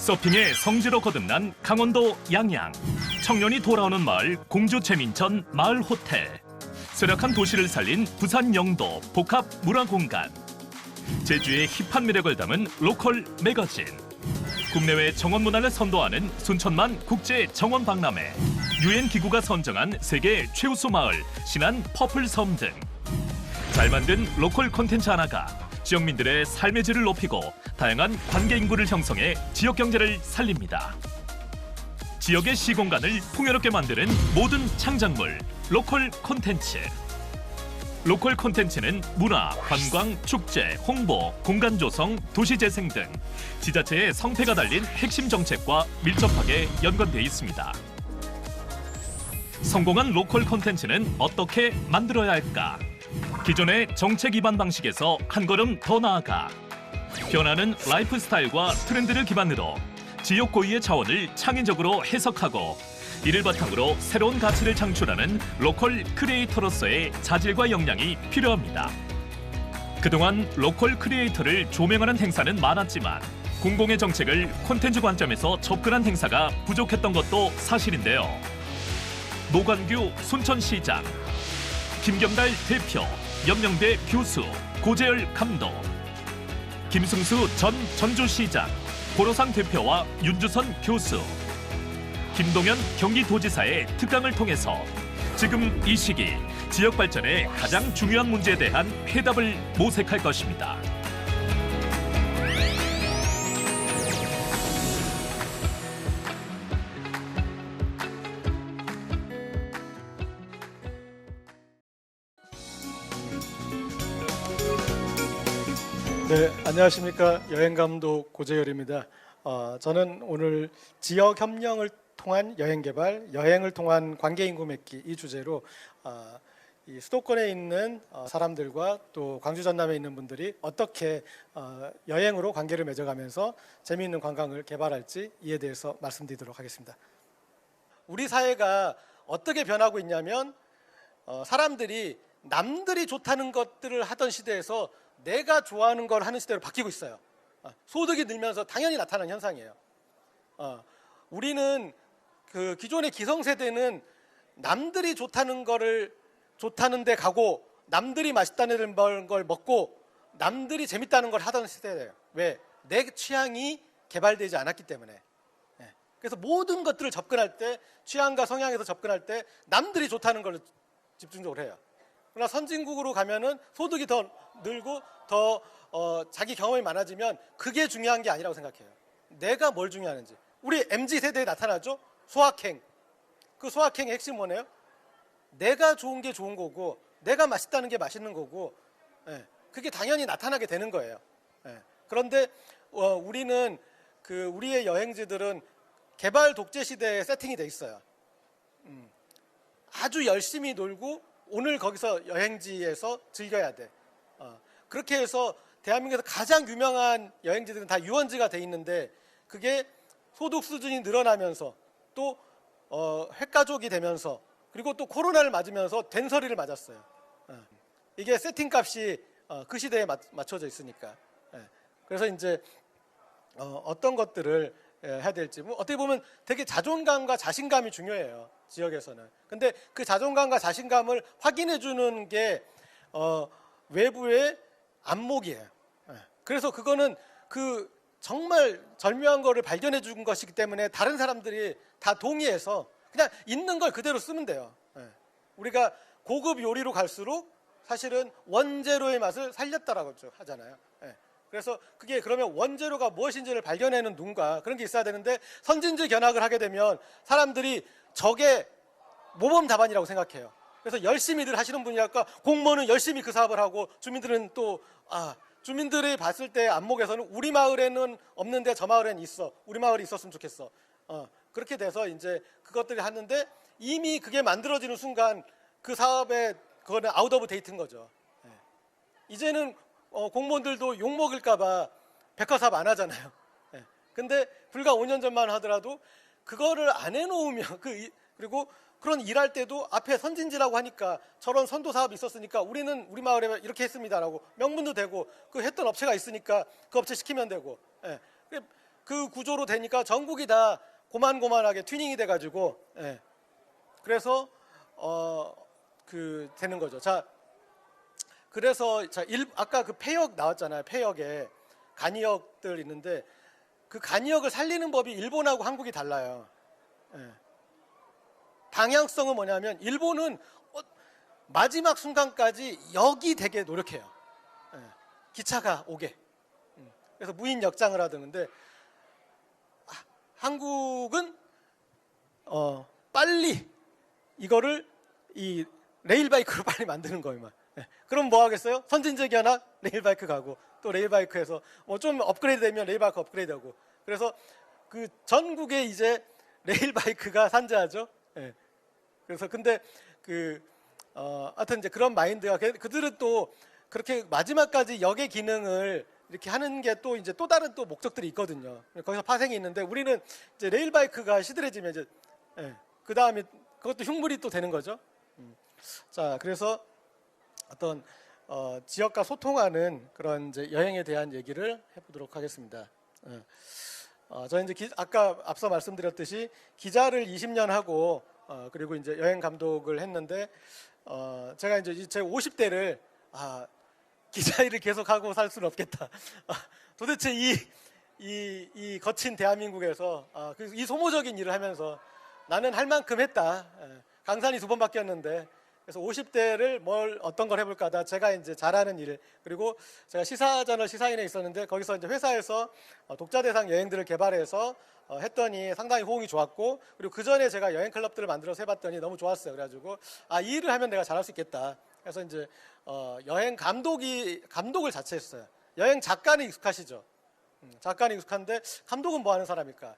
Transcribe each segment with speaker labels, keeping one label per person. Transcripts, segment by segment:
Speaker 1: 서핑의 성지로 거듭난 강원도 양양. 청년이 돌아오는 마을 공주 재민천 마을 호텔. 쇠락한 도시를 살린 부산 영도 복합 문화공간. 제주의 힙한 매력을 담은 로컬 매거진. 국내외 정원 문화를 선도하는 순천만 국제 정원 박람회. 유엔 기구가 선정한 세계 최우수 마을 신안 퍼플섬 등. 잘 만든 로컬 콘텐츠 하나가 지역민들의 삶의 질을 높이고 다양한 관계 인구를 형성해 지역 경제를 살립니다. 지역의 시공간을 풍요롭게 만드는 모든 창작물, 로컬 콘텐츠. 로컬 콘텐츠는 문화, 관광, 축제, 홍보, 공간 조성, 도시 재생 등 지자체의 성패가 달린 핵심 정책과 밀접하게 연관돼 있습니다. 성공한 로컬 콘텐츠는 어떻게 만들어야 할까? 기존의 정책 위반 방식에서 한 걸음 더 나아가 변하는 라이프 스타일과 트렌드를 기반으로 지역 고유의 자원을 창의적으로 해석하고 이를 바탕으로 새로운 가치를 창출하는 로컬 크리에이터로서의 자질과 역량이 필요합니다. 그동안 로컬 크리에이터를 조명하는 행사는 많았지만 공공의 정책을 콘텐츠 관점에서 접근한 행사가 부족했던 것도 사실인데요. 노관규 순천시장, 김경달 대표, 연명대 교수, 고재열 감독, 김승수 전 전주시장, 고로상 대표와 윤주선 교수, 김동연 경기도지사의 특강을 통해서 지금 이 시기 지역 발전의 가장 중요한 문제에 대한 해답을 모색할 것입니다.
Speaker 2: 네, 안녕하십니까. 여행감독 고재열입니다. 저는 오늘 지역 협력을 통한 여행 개발, 여행을 통한 관계 인구 맺기 이 주제로 이 수도권에 있는 사람들과 또 광주 전남에 있는 분들이 어떻게 여행으로 관계를 맺어가면서 재미있는 관광을 개발할지 이에 대해서 말씀드리도록 하겠습니다. 우리 사회가 어떻게 변하고 있냐면 사람들이 남들이 좋다는 것들을 하던 시대에서 내가 좋아하는 걸 하는 시대로 바뀌고 있어요. 소득이 늘면서 당연히 나타나는 현상이에요. 우리는 그 기존의 기성세대는 남들이 좋다는 거를 좋다는 데 가고 남들이 맛있다는 걸 먹고 남들이 재밌다는 걸 하던 시대예요. 왜? 내 취향이 개발되지 않았기 때문에. 그래서 모든 것들을 접근할 때 취향과 성향에서 접근할 때 남들이 좋다는 걸 집중적으로 해요. 그러나 선진국으로 가면은 소득이 더 늘고 더 자기 경험이 많아지면 그게 중요한 게 아니라고 생각해요. 내가 뭘 중요하는지. 우리 MZ세대에 나타나죠? 소확행. 그 소확행의 핵심은 뭐네요? 내가 좋은 게 좋은 거고 내가 맛있다는 게 맛있는 거고 그게 당연히 나타나게 되는 거예요. 그런데 우리는 우리의 여행지들은 개발 독재 시대에 세팅이 돼 있어요. 아주 열심히 놀고 오늘 거기서 여행지에서 즐겨야 돼. 그렇게 해서 대한민국에서 가장 유명한 여행지들은 다 유원지가 돼 있는데 그게 소득 수준이 늘어나면서 또 핵가족이 되면서 그리고 또 코로나를 맞으면서 된서리를 맞았어요. 이게 세팅값이 그 시대에 맞춰져 있으니까. 그래서 이제 어떤 것들을 해야 될지 어떻게 보면 되게 자존감과 자신감이 중요해요. 지역에서는. 근데 그 자존감과 자신감을 확인해 주는 게 외부의 안목이에요. 그래서 그거는 그 정말 절묘한 거를 발견해 준 것이기 때문에 다른 사람들이 다 동의해서 그냥 있는 걸 그대로 쓰면 돼요. 우리가 고급 요리로 갈수록 사실은 원재료의 맛을 살렸다라고 하잖아요. 그래서 그게 그러면 원재료가 무엇인지를 발견하는 눈과 그런 게 있어야 되는데 선진지 견학을 하게 되면 사람들이 저게 모범 답안이라고 생각해요. 그래서 열심히들 하시는 분이랄까 공무원은 열심히 그 사업을 하고 주민들은 또 주민들이 봤을 때 안목에서는 우리 마을에는 없는데 저 마을에는 있어. 우리 마을이 있었으면 좋겠어. 그렇게 돼서 이제 그것들이 하는데 이미 그게 만들어지는 순간 그 사업에 그거는 아웃 오브 데이트인 거죠. 이제는 공무원들도 욕 먹을까 봐 백화사업 안 하잖아요. 근데 불과 5년 전만 하더라도 그거를 안 해놓으면 그리고 그런 일할 때도 앞에 선진지라고 하니까 저런 선도 사업이 있었으니까 우리는 우리 마을에 이렇게 했습니다라고 명분도 되고 그 했던 업체가 있으니까 그 업체 시키면 되고 그 구조로 되니까 전국이 다 고만고만하게 튜닝이 돼가지고, 예. 그래서 그 되는 거죠. 자, 그래서 아까 그 폐역 나왔잖아요. 폐역에 간이역들 있는데 그 간이역을 살리는 법이 일본하고 한국이 달라요. 예. 방향성은 뭐냐면 일본은 마지막 순간까지 역이 되게 노력해요. 예. 기차가 오게. 그래서 무인 역장을 하던데 한국은 빨리 이거를 이 레일바이크로 빨리 만드는 거예요. 예. 그럼 뭐 하겠어요? 선진적이 하나 레일바이크 가고 또 레일바이크에서 뭐 좀 업그레이드 되면 레일바이크 업그레이드하고 그래서 그 전국에 이제 레일바이크가 산재하죠. 예. 그래서 근데 하여튼 이제 그런 마인드가 그들은 또 그렇게 마지막까지 역의 기능을 이렇게 하는 게 또 이제 또 다른 또 목적들이 있거든요. 거기서 파생이 있는데 우리는 이제 레일바이크가 시들해지면 이제 그 다음에 그것도 흉물이 또 되는 거죠. 자, 그래서 어떤 지역과 소통하는 그런 이제 여행에 대한 얘기를 해보도록 하겠습니다. 저는 이제 아까 앞서 말씀드렸듯이 기자를 20년 하고 그리고 이제 여행 감독을 했는데 제가 이제 제 50대를 기자 일을 계속 하고 살 수는 없겠다. 도대체 이 거친 대한민국에서 이 소모적인 일을 하면서 나는 할 만큼 했다. 강산이 2번 바뀌었는데 그래서 50대를 어떤 걸 해볼까 하다 제가 이제 잘하는 일 그리고 제가 시사저널 시사인에 있었는데 거기서 이제 회사에서 독자 대상 여행들을 개발해서 했더니 상당히 호응이 좋았고 그리고 그 전에 제가 여행 클럽들을 만들어서 해봤더니 너무 좋았어요. 그래가지고 이 일을 하면 내가 잘할 수 있겠다. 그래서 이제 여행 감독을 자처했어요. 여행 작가는 익숙하시죠. 작가는 익숙한데 감독은 뭐 하는 사람일까?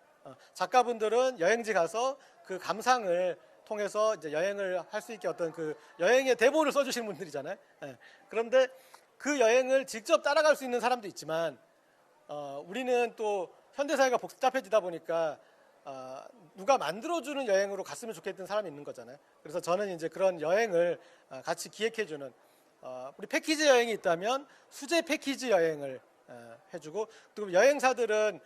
Speaker 2: 작가분들은 여행지 가서 그 감상을 통해서 이제 여행을 할 수 있게 어떤 그 여행의 대본을 써주시는 분들이잖아요. 그런데 그 여행을 직접 따라갈 수 있는 사람도 있지만 우리는 또 현대사회가 복잡해지다 보니까 누가 만들어주는 여행으로 갔으면 좋겠던 사람이 있는 거잖아요. 그래서 저는 이제 그런 여행을 같이 기획해주는 우리 패키지 여행이 있다면 수제 패키지 여행을 해주고 또 여행사들은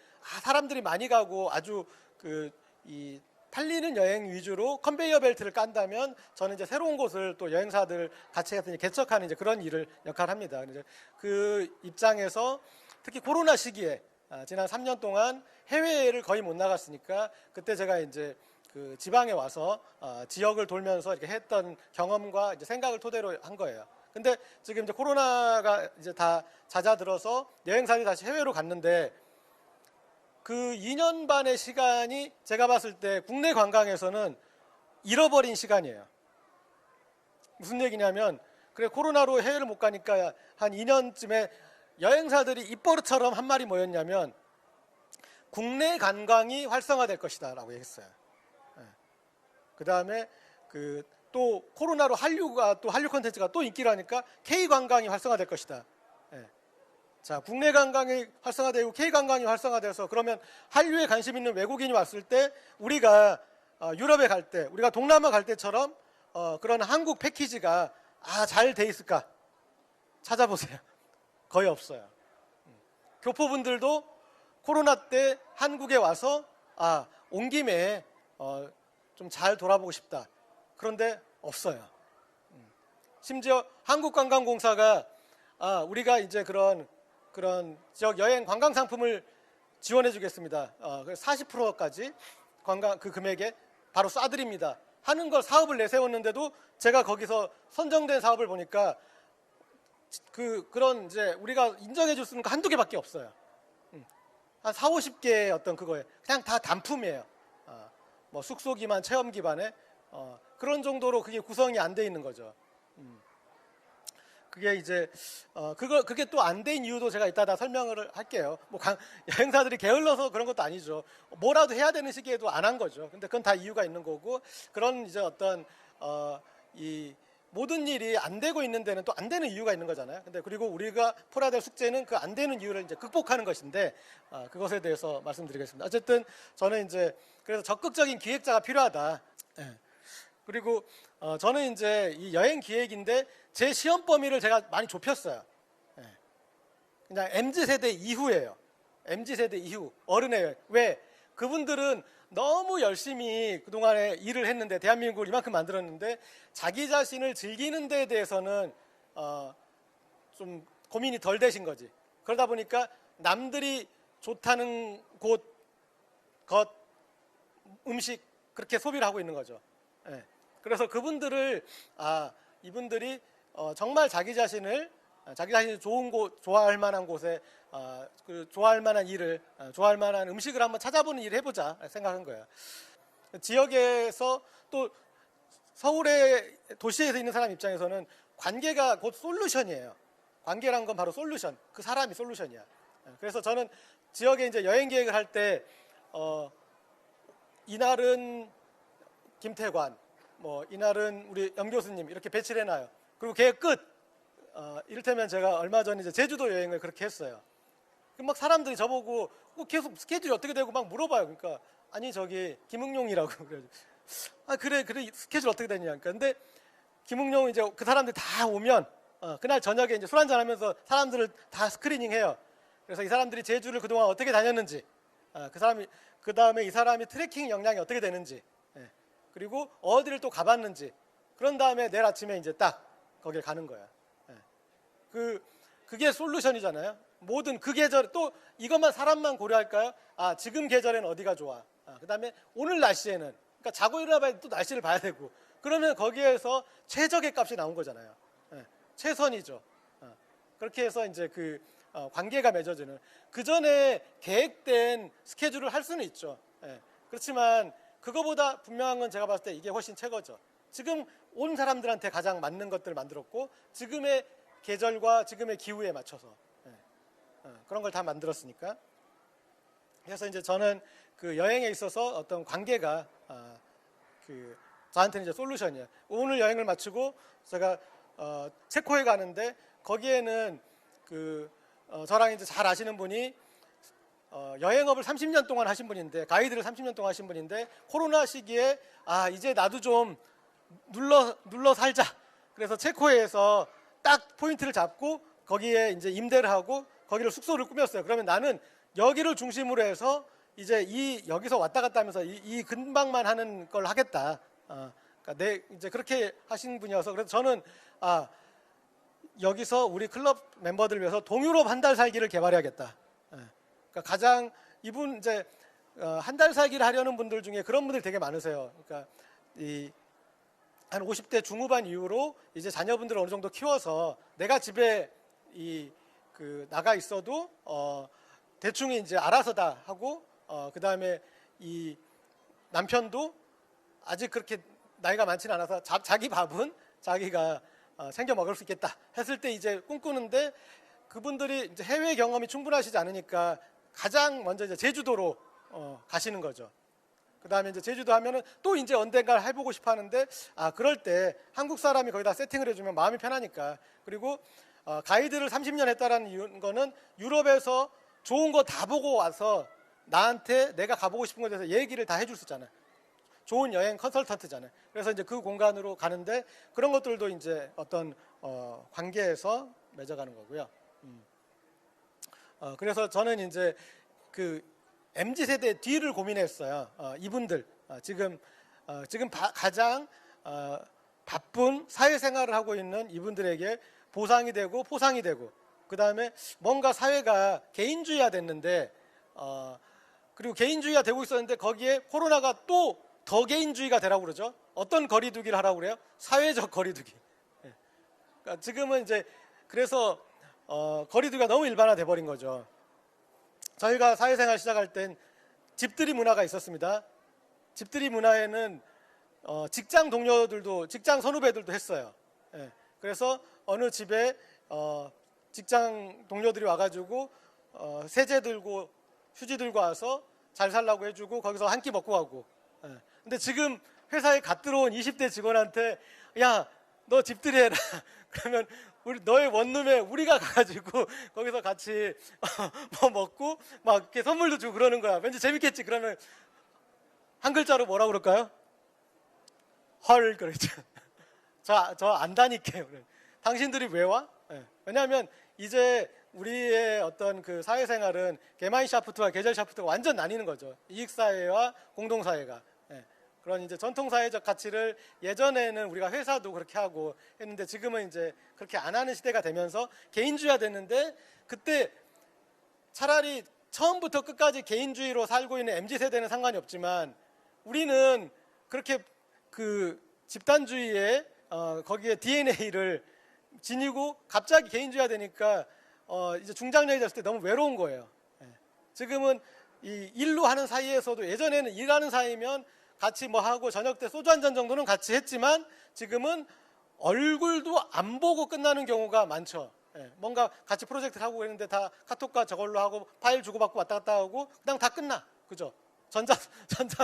Speaker 2: 사람들이 많이 가고 아주 이 팔리는 여행 위주로 컨베이어 벨트를 깐다면 저는 이제 새로운 곳을 또 여행사들 같이 해서 개척하는 이제 그런 일을 역할을 합니다. 이제 그 입장에서 특히 코로나 시기에 지난 3년 동안 해외를 거의 못 나갔으니까 그때 제가 이제 그 지방에 와서 지역을 돌면서 이렇게 했던 경험과 이제 생각을 토대로 한 거예요. 근데 지금 이제 코로나가 이제 다 잦아들어서 여행사들이 다시 해외로 갔는데 그 2년 반의 시간이 제가 봤을 때 국내 관광에서는 잃어버린 시간이에요. 무슨 얘기냐면 그래 코로나로 해외를 못 가니까 한 2년쯤에 여행사들이 입버릇처럼 한 말이 뭐였냐면 국내 관광이 활성화될 것이다 라고 얘기했어요. 그 다음에 또 코로나로 한류 콘텐츠가 또 인기를 하니까 K관광이 활성화될 것이다. 자, 국내 관광이 활성화되고 K관광이 활성화돼서 그러면 한류에 관심 있는 외국인이 왔을 때 우리가 유럽에 갈 때, 우리가 동남아 갈 때처럼 그런 한국 패키지가 잘 돼 있을까? 찾아보세요. 거의 없어요. 교포분들도 코로나 때 한국에 와서 온 김에 좀 잘 돌아보고 싶다. 그런데 없어요. 심지어 한국관광공사가 우리가 이제 그런 지역 여행 관광 상품을 지원해 주겠습니다. 40%까지 관광 그 금액에 바로 쏴드립니다. 하는 걸 사업을 내세웠는데도 제가 거기서 선정된 사업을 보니까 그런 이제 우리가 인정해 줄 수 있는 거 한두 개밖에 없어요. 한 4, 50개의 어떤 그거에 그냥 다 단품이에요. 뭐 숙소 기반, 체험 기반에 그런 정도로 그게 구성이 안 돼 있는 거죠. 그게 이제 그게 또 안 된 이유도 제가 이따 설명을 할게요. 뭐 여행사들이 게을러서 그런 것도 아니죠. 뭐라도 해야 되는 시기에도 안 한 거죠. 근데 그건 다 이유가 있는 거고 그런 이제 어떤 이 모든 일이 안 되고 있는 데는 또 안 되는 이유가 있는 거잖아요. 근데 그리고 우리가 풀어야 될 숙제는 그 안 되는 이유를 이제 극복하는 것인데 그것에 대해서 말씀드리겠습니다. 어쨌든 저는 이제 그래서 적극적인 기획자가 필요하다. 그리고 저는 이제 이 여행 기획인데 제 시험 범위를 제가 많이 좁혔어요. 그냥 MZ 세대 이후예요. MZ세대 이후 어른의 여행. 왜? 그분들은 너무 열심히 그동안에 일을 했는데, 대한민국을 이만큼 만들었는데 자기 자신을 즐기는 데에 대해서는 좀 고민이 덜 되신 거지. 그러다 보니까 남들이 좋다는 곳, 것, 음식 그렇게 소비를 하고 있는 거죠. 예. 그래서 그분들을 이분들이 정말 자기 자신이 좋은 곳, 좋아할 만한 곳에 좋아할 만한 일을, 좋아할 만한 음식을 한번 찾아보는 일을 해보자 생각한 거예요. 지역에서 또 서울의 도시에서 있는 사람 입장에서는 관계가 곧 솔루션이에요. 관계란 건 바로 솔루션. 그 사람이 솔루션이야. 그래서 저는 지역에 이제 여행 계획을 할 때 이날은 김태관, 이날은 우리 염 교수님 이렇게 배치를 해놔요. 그리고 계획 끝. 이를테면 제가 얼마 전에 이제 제주도 여행을 그렇게 했어요. 막 사람들이 저보고 계속 스케줄이 어떻게 되고 막 물어봐요. 그러니까 아니 저기 김응용이라고 그래 스케줄 어떻게 되냐. 그러니까 근데 김응용 이제 그 사람들이 다 오면 그날 저녁에 이제 술 한잔 하면서 사람들을 다 스크리닝 해요. 그래서 이 사람들이 제주를 그동안 어떻게 다녔는지, 그 다음에 이 사람이 트레킹 역량이 어떻게 되는지, 그리고 어디를 또 가봤는지, 그런 다음에 내일 아침에 이제 딱 거기에 가는 거야. 그게 솔루션이잖아요. 모든 그 계절, 또 이것만 사람만 고려할까요? 지금 계절에는 어디가 좋아. 그 다음에 오늘 날씨에는, 그러니까 자고 일어나봐야 또 날씨를 봐야 되고, 그러면 거기에서 최적의 값이 나온 거잖아요. 최선이죠. 그렇게 해서 이제 관계가 맺어지는, 그 전에 계획된 스케줄을 할 수는 있죠. 그렇지만 그거보다 분명한 건 제가 봤을 때 이게 훨씬 최고죠. 지금 온 사람들한테 가장 맞는 것들을 만들었고, 지금의 계절과 지금의 기후에 맞춰서 그런 걸 다 만들었으니까. 그래서 이제 저는 그 여행에 있어서 어떤 관계가 저한테는 이제 솔루션이에요. 오늘 여행을 마치고 제가 체코에 가는데, 거기에는 저랑 이제 잘 아시는 분이 여행업을 30년 동안 하신 분인데, 가이드를 30년 동안 하신 분인데, 코로나 시기에 이제 나도 좀 눌러 살자. 그래서 체코에서 딱 포인트를 잡고 거기에 이제 임대를 하고 거기를 숙소를 꾸몄어요. 그러면 나는 여기를 중심으로 해서 이제 여기서 왔다 갔다 하면서 이 근방만 하는 걸 하겠다. 그러니까 이제 그렇게 하신 분이어서, 그래서 저는 여기서 우리 클럽 멤버들을 위해서 동유럽 한 달 살기를 개발해야겠다. 그러니까 가장 이분 이제 한 달 살기를 하려는 분들 중에 그런 분들 되게 많으세요. 그러니까 한 50대 중후반 이후로 이제 자녀분들을 어느 정도 키워서 내가 집에 나가 있어도 대충 이제 알아서 다 하고, 그 다음에 이 남편도 아직 그렇게 나이가 많지는 않아서 자기 밥은 자기가 챙겨 먹을 수 있겠다 했을 때 이제 꿈꾸는데, 그분들이 이제 해외 경험이 충분하시지 않으니까 가장 먼저 이제 제주도로 가시는 거죠. 그 다음에 이제 제주도 하면은 또 이제 언젠가 해보고 싶어 하는데, 그럴 때 한국 사람이 거기다 세팅을 해주면 마음이 편하니까. 그리고 가이드를 30년 했다라는 거는 유럽에서 좋은 거 다 보고 와서 나한테 내가 가보고 싶은 것에 대해서 얘기를 다 해줄 수 있잖아요. 좋은 여행 컨설턴트잖아요. 그래서 이제 그 공간으로 가는데, 그런 것들도 이제 어떤 관계에서 맺어가는 거고요. 그래서 저는 이제 MZ세대 뒤를 고민했어요. 이분들 지금 가장 바쁜 사회생활을 하고 있는 이분들에게 보상이 되고 포상이 되고, 그 다음에 뭔가 사회가 개인주의화 됐는데, 그리고 개인주의화 되고 있었는데 거기에 코로나가 또 더 개인주의가 되라고 그러죠. 어떤 거리두기를 하라고 그래요? 사회적 거리두기. 그러니까 지금은 이제 그래서 거리두기가 너무 일반화돼 버린 거죠. 저희가 사회생활 시작할 땐 집들이 문화가 있었습니다. 집들이 문화에는 직장 동료들도, 직장 선후배들도 했어요. 그래서 어느 집에 직장 동료들이 와가지고 세제 들고 휴지 들고 와서 잘 살라고 해주고 거기서 한 끼 먹고 가고. 근데 지금 회사에 갓 들어온 20대 직원한테 야, 너 집들이 해라. 그러면 너의 원룸에 우리가 가가지고 거기서 같이 뭐 먹고 막 이렇게 선물도 주고 그러는 거야. 왠지 재밌겠지. 그러면 한 글자로 뭐라고 그럴까요? 헐, 그랬죠. 저 안 다닐게요. 당신들이 왜 와? 왜냐하면 이제 우리의 어떤 그 사회생활은 게마인샤프트와 계절샤프트가 완전 나뉘는 거죠. 이익사회와 공동사회가. 예. 그런 이제 전통사회적 가치를 예전에는 우리가 회사도 그렇게 하고 했는데 지금은 이제 그렇게 안 하는 시대가 되면서 개인주의가 됐는데 그때 차라리 처음부터 끝까지 개인주의로 살고 있는 MZ세대는 상관이 없지만 우리는 그렇게 그 집단주의에 거기에 DNA를 지니고 갑자기 개인주의가 되니까 이제 중장년이 됐을 때 너무 외로운 거예요. 예. 지금은 이 일로 하는 사이에서도 예전에는 일하는 사이면 같이 뭐 하고 저녁 때 소주 한 잔 정도는 같이 했지만 지금은 얼굴도 안 보고 끝나는 경우가 많죠. 예. 뭔가 같이 프로젝트를 하고 있는데 다 카톡과 저걸로 하고 파일 주고받고 왔다 갔다 하고 그냥 다 끝나. 그죠? 전자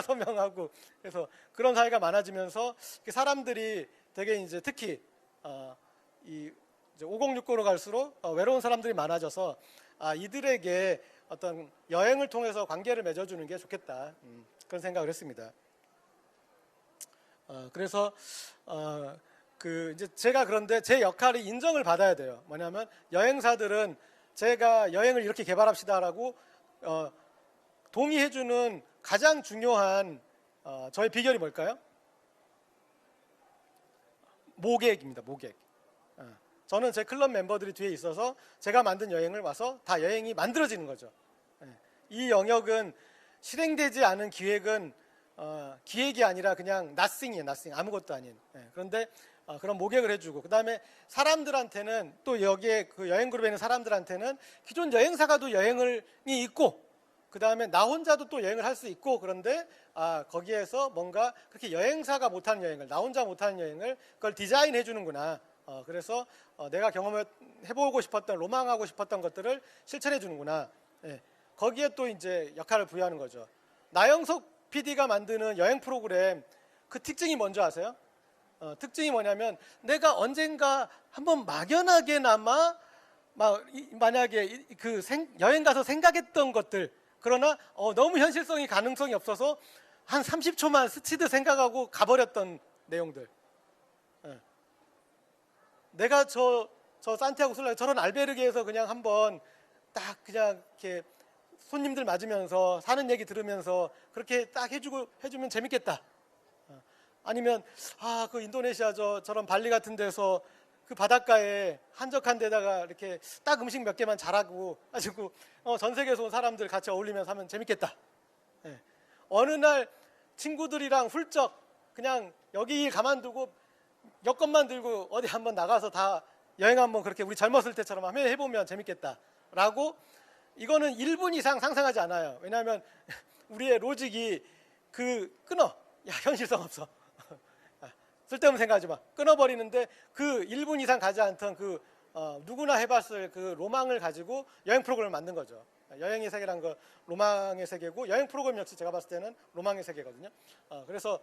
Speaker 2: 서명하고 그래서 그런 사회가 많아지면서 사람들이 되게 이제 특히 이 이제 5060으로 갈수록 외로운 사람들이 많아져서 이들에게 어떤 여행을 통해서 관계를 맺어주는 게 좋겠다 그런 생각을 했습니다. 그래서 그 이제 제가 그런데 제 역할이 인정을 받아야 돼요. 뭐냐면 여행사들은 제가 여행을 이렇게 개발합시다라고 동의해주는 가장 중요한 저의 비결이 뭘까요? 모객입니다. 모객. 저는 제 클럽 멤버들이 뒤에 있어서 제가 만든 여행을 와서 다 여행이 만들어지는 거죠. 이 영역은 실행되지 않은 기획은 기획이 아니라 그냥 nothing이에요. nothing. 아무것도 아닌. 그런데 그런 모객을 해주고 그 다음에 사람들한테는 또 여기에 그 여행 그룹에 있는 사람들한테는 기존 여행사가 또 여행이 있고 그 다음에 나 혼자도 또 여행을 할 수 있고 그런데 거기에서 뭔가 그렇게 여행사가 못하는 여행을 나 혼자 못하는 여행을 그걸 디자인해 주는구나. 그래서 내가 경험해보고 싶었던 로망하고 싶었던 것들을 실천해 주는구나. 예. 거기에 또 이제 역할을 부여하는 거죠. 나영석 PD가 만드는 여행 프로그램 그 특징이 뭔지 아세요? 특징이 뭐냐면 내가 언젠가 한번 막연하게나마 만약에 그 여행 가서 생각했던 것들 그러나 너무 현실성이 가능성이 없어서 한 30초만 스치듯 생각하고 가버렸던 내용들. 예. 내가 저 산티아고 술라 저런 알베르게에서 그냥 한번 딱 그냥 이렇게 손님들 맞으면서 사는 얘기 들으면서 그렇게 딱 해주면 재밌겠다. 아니면 그 인도네시아 저런 발리 같은 데서 그 바닷가에 한적한 데다가 이렇게 딱 음식 몇 개만 잘하고 가지고 전 세계에서 온 사람들 같이 어울리면서 하면 재밌겠다. 예. 어느 날 친구들이랑 훌쩍 그냥 여기 일 가만두고 여권만 들고 어디 한번 나가서 다 여행 한번 그렇게 우리 젊었을 때처럼 한번 해보면 재밌겠다라고 이거는 1분 이상 상상하지 않아요. 왜냐하면 우리의 로직이 끊어. 야 현실성 없어. 쓸데없는 생각하지 마. 끊어버리는데 그 1분 이상 가지 않던 누구나 해봤을 그 로망을 가지고 여행 프로그램을 만든 거죠. 여행의 세계란 거 로망의 세계고 여행 프로그램 역시 제가 봤을 때는 로망의 세계거든요. 그래서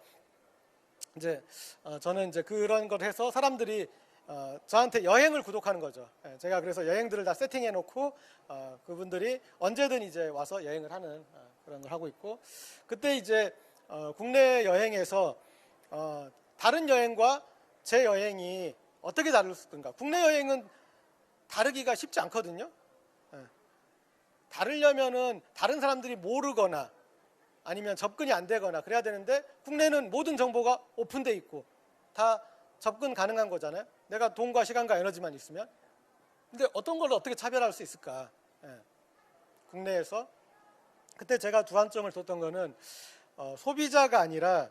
Speaker 2: 이제 저는 이제 그런 걸 해서 사람들이 저한테 여행을 구독하는 거죠. 제가 그래서 여행들을 다 세팅해 놓고 그분들이 언제든 이제 와서 여행을 하는 그런 걸 하고 있고 그때 이제 국내 여행에서 다른 여행과 제 여행이 어떻게 다를까? 국내 여행은 다르기가 쉽지 않거든요. 다르려면은 다른 사람들이 모르거나 아니면 접근이 안 되거나 그래야 되는데 국내는 모든 정보가 오픈돼 있고 다 접근 가능한 거잖아요. 내가 돈과 시간과 에너지만 있으면. 근데 어떤 걸 어떻게 차별할 수 있을까? 국내에서 그때 제가 주안점을 뒀던 거는 소비자가 아니라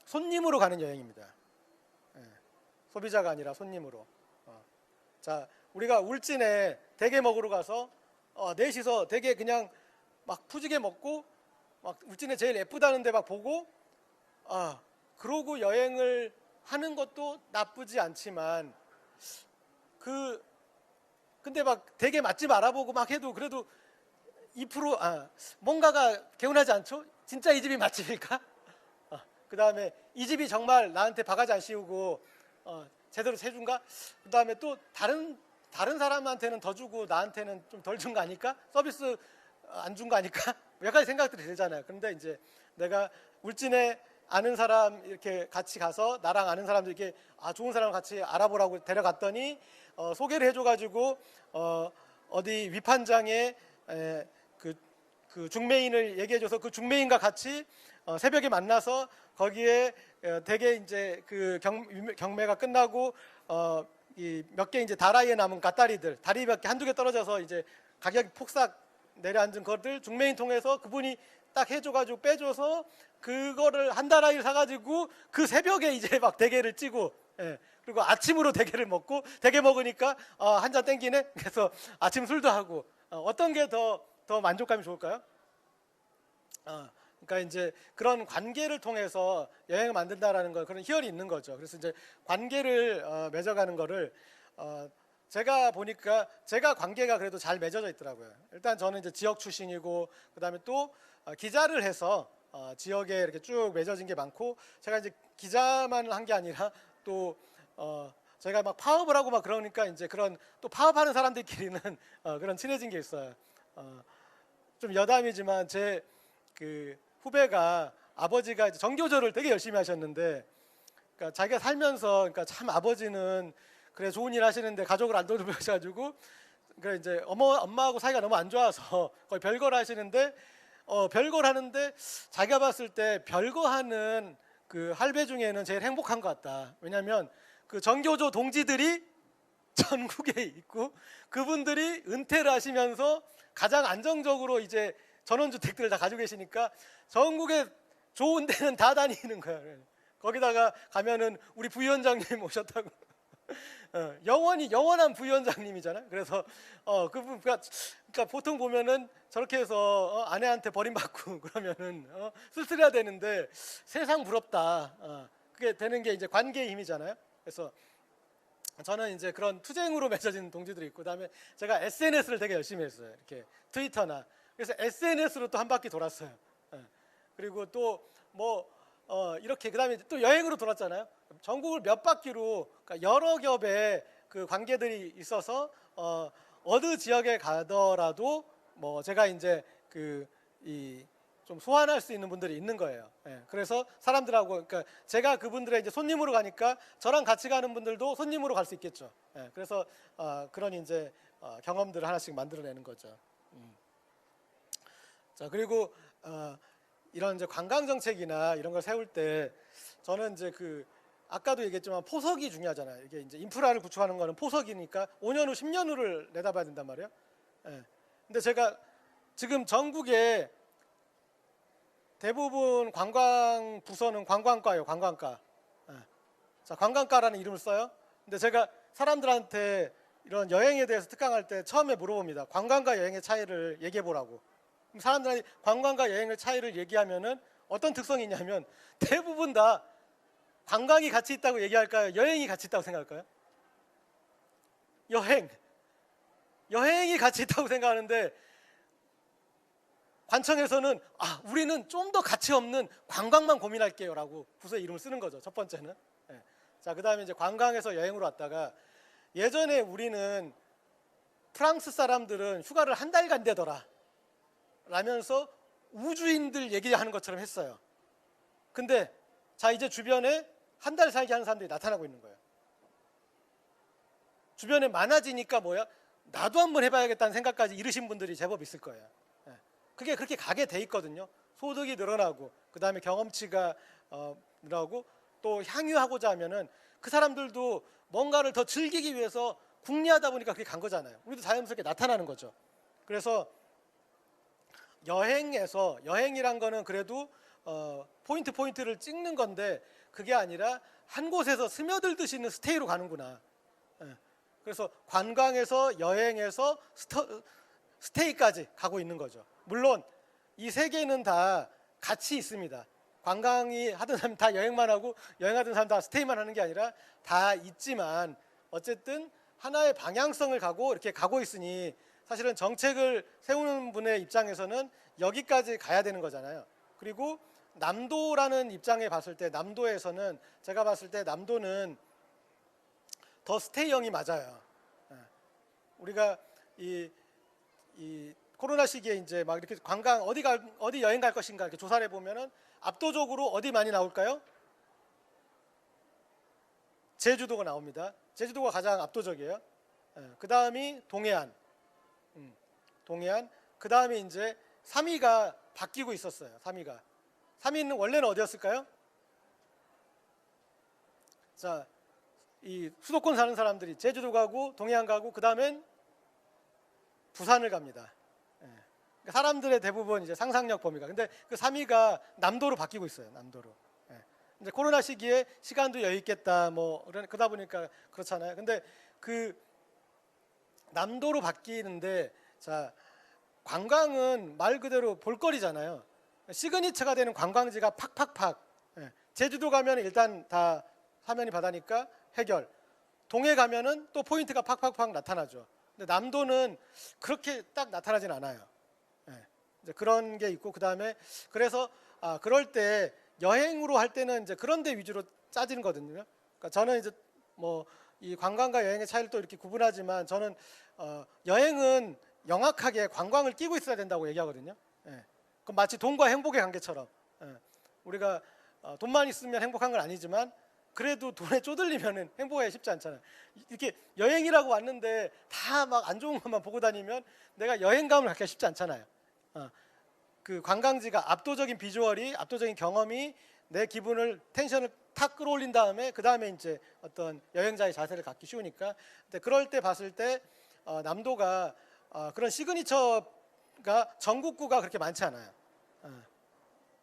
Speaker 2: 손님으로 가는 여행입니다. 소비자가 아니라 손님으로. 자, 우리가 울진에 대게 먹으러 가서 넷이서 대게 그냥 막 푸지게 먹고 막 울진에 제일 예쁘다는 데 막 보고 그러고 여행을 하는 것도 나쁘지 않지만 근데 막 대게 맛집 알아보고 막 해도 그래도 2% 뭔가가 개운하지 않죠? 진짜 이 집이 맛집일까? 그 다음에 이 집이 정말 나한테 바가지 안 씌우고 제대로 해준가? 그 다음에 또 다른 사람한테는 더 주고 나한테는 좀 덜 준 거 아닐까? 서비스 안 준 거 아닐까? 몇 가지 생각들이 들잖아요. 그런데 이제 내가 울진에 아는 사람 이렇게 같이 가서 나랑 아는 사람들 이렇게 좋은 사람 같이 알아보라고 데려갔더니 소개를 해줘가지고 어디 위판장에 그 중매인을 얘기해줘서 그 중매인과 같이 새벽에 만나서 거기에 대개 이제 그 경매가 끝나고 이 몇 개 이제 다라이에 남은 갓다리들 다리 몇 개 한두 개 떨어져서 이제 가격이 폭삭 내려앉은 것들 중매인 통해서 그분이 딱 해줘가지고 빼줘서 그거를 한 다라이를 사가지고 그 새벽에 이제 막 대게를 찌고 그리고 아침으로 대게를 먹고 대게 먹으니까 한 잔 땡기네. 그래서 아침 술도 하고 어떤 게 더 만족감이 좋을까요? 그러니까 이제 그런 관계를 통해서 여행을 만든다라는 건 그런 희열이 있는 거죠. 그래서 이제 관계를 맺어가는 거를 제가 보니까 제가 관계가 그래도 잘 맺어져 있더라고요. 일단 저는 이제 지역 출신이고 그다음에 또 기자를 해서 지역에 이렇게 쭉 맺어진 게 많고 제가 이제 기자만 한 게 아니라 또 제가 막 파업을 하고 막 그러니까 이제 그런 또 파업하는 사람들끼리는 그런 친해진 게 있어요. 좀 여담이지만 제 그 후배가 아버지가 이제 정교조를 되게 열심히 하셨는데 그러니까 자기가 살면서 그러니까 참 아버지는 그래 좋은 일 하시는데 가족을 안 돌보셔가지고 그래 이제 엄마하고 사이가 너무 안 좋아서 거의 별걸 하시는데 별걸 하는데 자기가 봤을 때 별거 하는 그 할배 중에는 제일 행복한 것 같다. 왜냐하면 그 정교조 동지들이 전국에 있고 그분들이 은퇴를 하시면서 가장 안정적으로 이제 전원주택들을 다 가지고 계시니까 전국에 좋은 데는 다 다니는 거예요. 거기다가 가면은 우리 부위원장님 오셨다고 영원한 부위원장님이잖아요. 그래서 그분 그러니까 보통 보면은 저렇게 해서 아내한테 버림받고 그러면은 쓸쓸해야 되는데 세상 부럽다. 그게 되는 게 이제 관계의 힘이잖아요. 그래서 저는 이제 그런 투쟁으로 맺어진 동지들이 있고 그다음에 제가 SNS를 되게 열심히 했어요. 이렇게 트위터나 그래서 SNS로 또 한 바퀴 돌았어요. 그리고 또 뭐 이렇게 그다음에 또 여행으로 돌았잖아요. 전국을 몇 바퀴로 그러니까 여러 겹의 그 관계들이 있어서 어느 지역에 가더라도 뭐 제가 이제 그 이 좀 소환할 수 있는 분들이 있는 거예요. 그래서 사람들하고 그러니까 제가 그분들의 이제 손님으로 가니까 저랑 같이 가는 분들도 손님으로 갈 수 있겠죠. 그래서 그런 이제 경험들을 하나씩 만들어내는 거죠. 자 그리고 이런 이제 관광 정책이나 이런 걸 세울 때 저는 이제 그 아까도 얘기했지만 포석이 중요하잖아요. 이게 이제 인프라를 구축하는 거는 포석이니까 5년 후, 10년 후를 내다봐야 된단 말이에요. 근데 제가 지금 전국에 대부분 관광 부서는 관광과예요. 관광과. 자 관광과라는 이름을 써요. 근데 제가 사람들한테 이런 여행에 대해서 특강할 때 처음에 물어봅니다. 관광과 여행의 차이를 얘기해 보라고. 그럼 사람들이 관광과 여행의 차이를 얘기하면은 어떤 특성이 있냐면 대부분 다 관광이 같이 있다고 얘기할까요? 여행이 같이 있다고 생각할까요? 여행이 같이 있다고 생각하는데 관청에서는 우리는 좀 더 가치 없는 관광만 고민할게요라고 부서의 이름을 쓰는 거죠. 첫 번째는. 자 그다음에 이제 관광에서 여행으로 왔다가 예전에 우리는 프랑스 사람들은 휴가를 한 달 간대더라 라면서 우주인들 얘기하는 것처럼 했어요. 근데 자 이제 주변에 한 달 살기 하는 사람들이 나타나고 있는 거예요. 주변에 많아지니까 뭐야? 나도 한번 해봐야겠다는 생각까지 이르신 분들이 제법 있을 거예요. 그게 그렇게 가게 돼 있거든요. 소득이 늘어나고 그 다음에 경험치가 늘어나고 또 향유하고자 하면은 그 사람들도 뭔가를 더 즐기기 위해서 궁리하다 보니까 그게 간 거잖아요. 우리도 자연스럽게 나타나는 거죠. 그래서 여행이란 거는 그래도 포인트를 찍는 건데 그게 아니라 한 곳에서 스며들듯이 있는 스테이로 가는구나. 그래서 관광에서 여행에서 스테이까지 가고 있는 거죠. 물론 이 세 개는 다 같이 있습니다. 관광이 하던 사람 다 여행만 하고 여행하던 사람 다 스테이만 하는 게 아니라 다 있지만 어쨌든 하나의 방향성을 가고 이렇게 가고 있으니 사실은 정책을 세우는 분의 입장에서는 여기까지 가야 되는 거잖아요. 그리고 남도라는 입장에 봤을 때 남도에서는 제가 봤을 때 남도는 더 스테이형이 맞아요. 우리가 이 코로나 시기에 이제 막 이렇게 관광 어디 여행 갈 것인가 이렇게 조사를 해보면은 압도적으로 어디 많이 나올까요? 제주도가 나옵니다. 제주도가 가장 압도적이에요. 그 다음이 동해안, 동해안. 그 다음에 이제 3위가 바뀌고 있었어요. 3위는 원래는 어디였을까요? 자, 이 수도권 사는 사람들이 제주도 가고 동해안 가고 그 다음엔 부산을 갑니다. 예. 그러니까 사람들의 대부분 이제 상상력 범위가. 근데 그 3위가 남도로 바뀌고 있어요. 남도로. 예. 이제 코로나 시기에 시간도 여유 있겠다. 뭐 그러다 보니까 그렇잖아요. 근데 그 남도로 바뀌는데 자, 관광은 말 그대로 볼거리잖아요. 시그니처가 되는 관광지가 팍팍팍. 예. 제주도 가면 일단 다 사면이 바다니까 해결. 동해 가면은 또 포인트가 팍팍팍 나타나죠. 근데 남도는 그렇게 딱 나타나진 않아요. 예. 이제 그런 게 있고 그다음에 그래서 그럴 때 여행으로 할 때는 이제 그런 데 위주로 짜지는 거거든요. 그러니까 저는 이제 뭐 이 관광과 여행의 차이를 또 이렇게 구분하지만 저는 여행은 영악하게 관광을 끼고 있어야 된다고 얘기하거든요. 예. 그럼 마치 돈과 행복의 관계처럼 우리가 돈만 있으면 행복한 건 아니지만 그래도 돈에 쪼들리면은 행복하기 쉽지 않잖아요. 이렇게 여행이라고 왔는데 다 막 안 좋은 것만 보고 다니면 내가 여행감을 갖기가 쉽지 않잖아요. 그 관광지가 압도적인 비주얼이 압도적인 경험이 내 기분을 텐션을 탁 끌어올린 다음에 그 다음에 이제 어떤 여행자의 자세를 갖기 쉬우니까. 근데 그럴 때 봤을 때 남도가 그런 시그니처가 전국구가 그렇게 많지 않아요.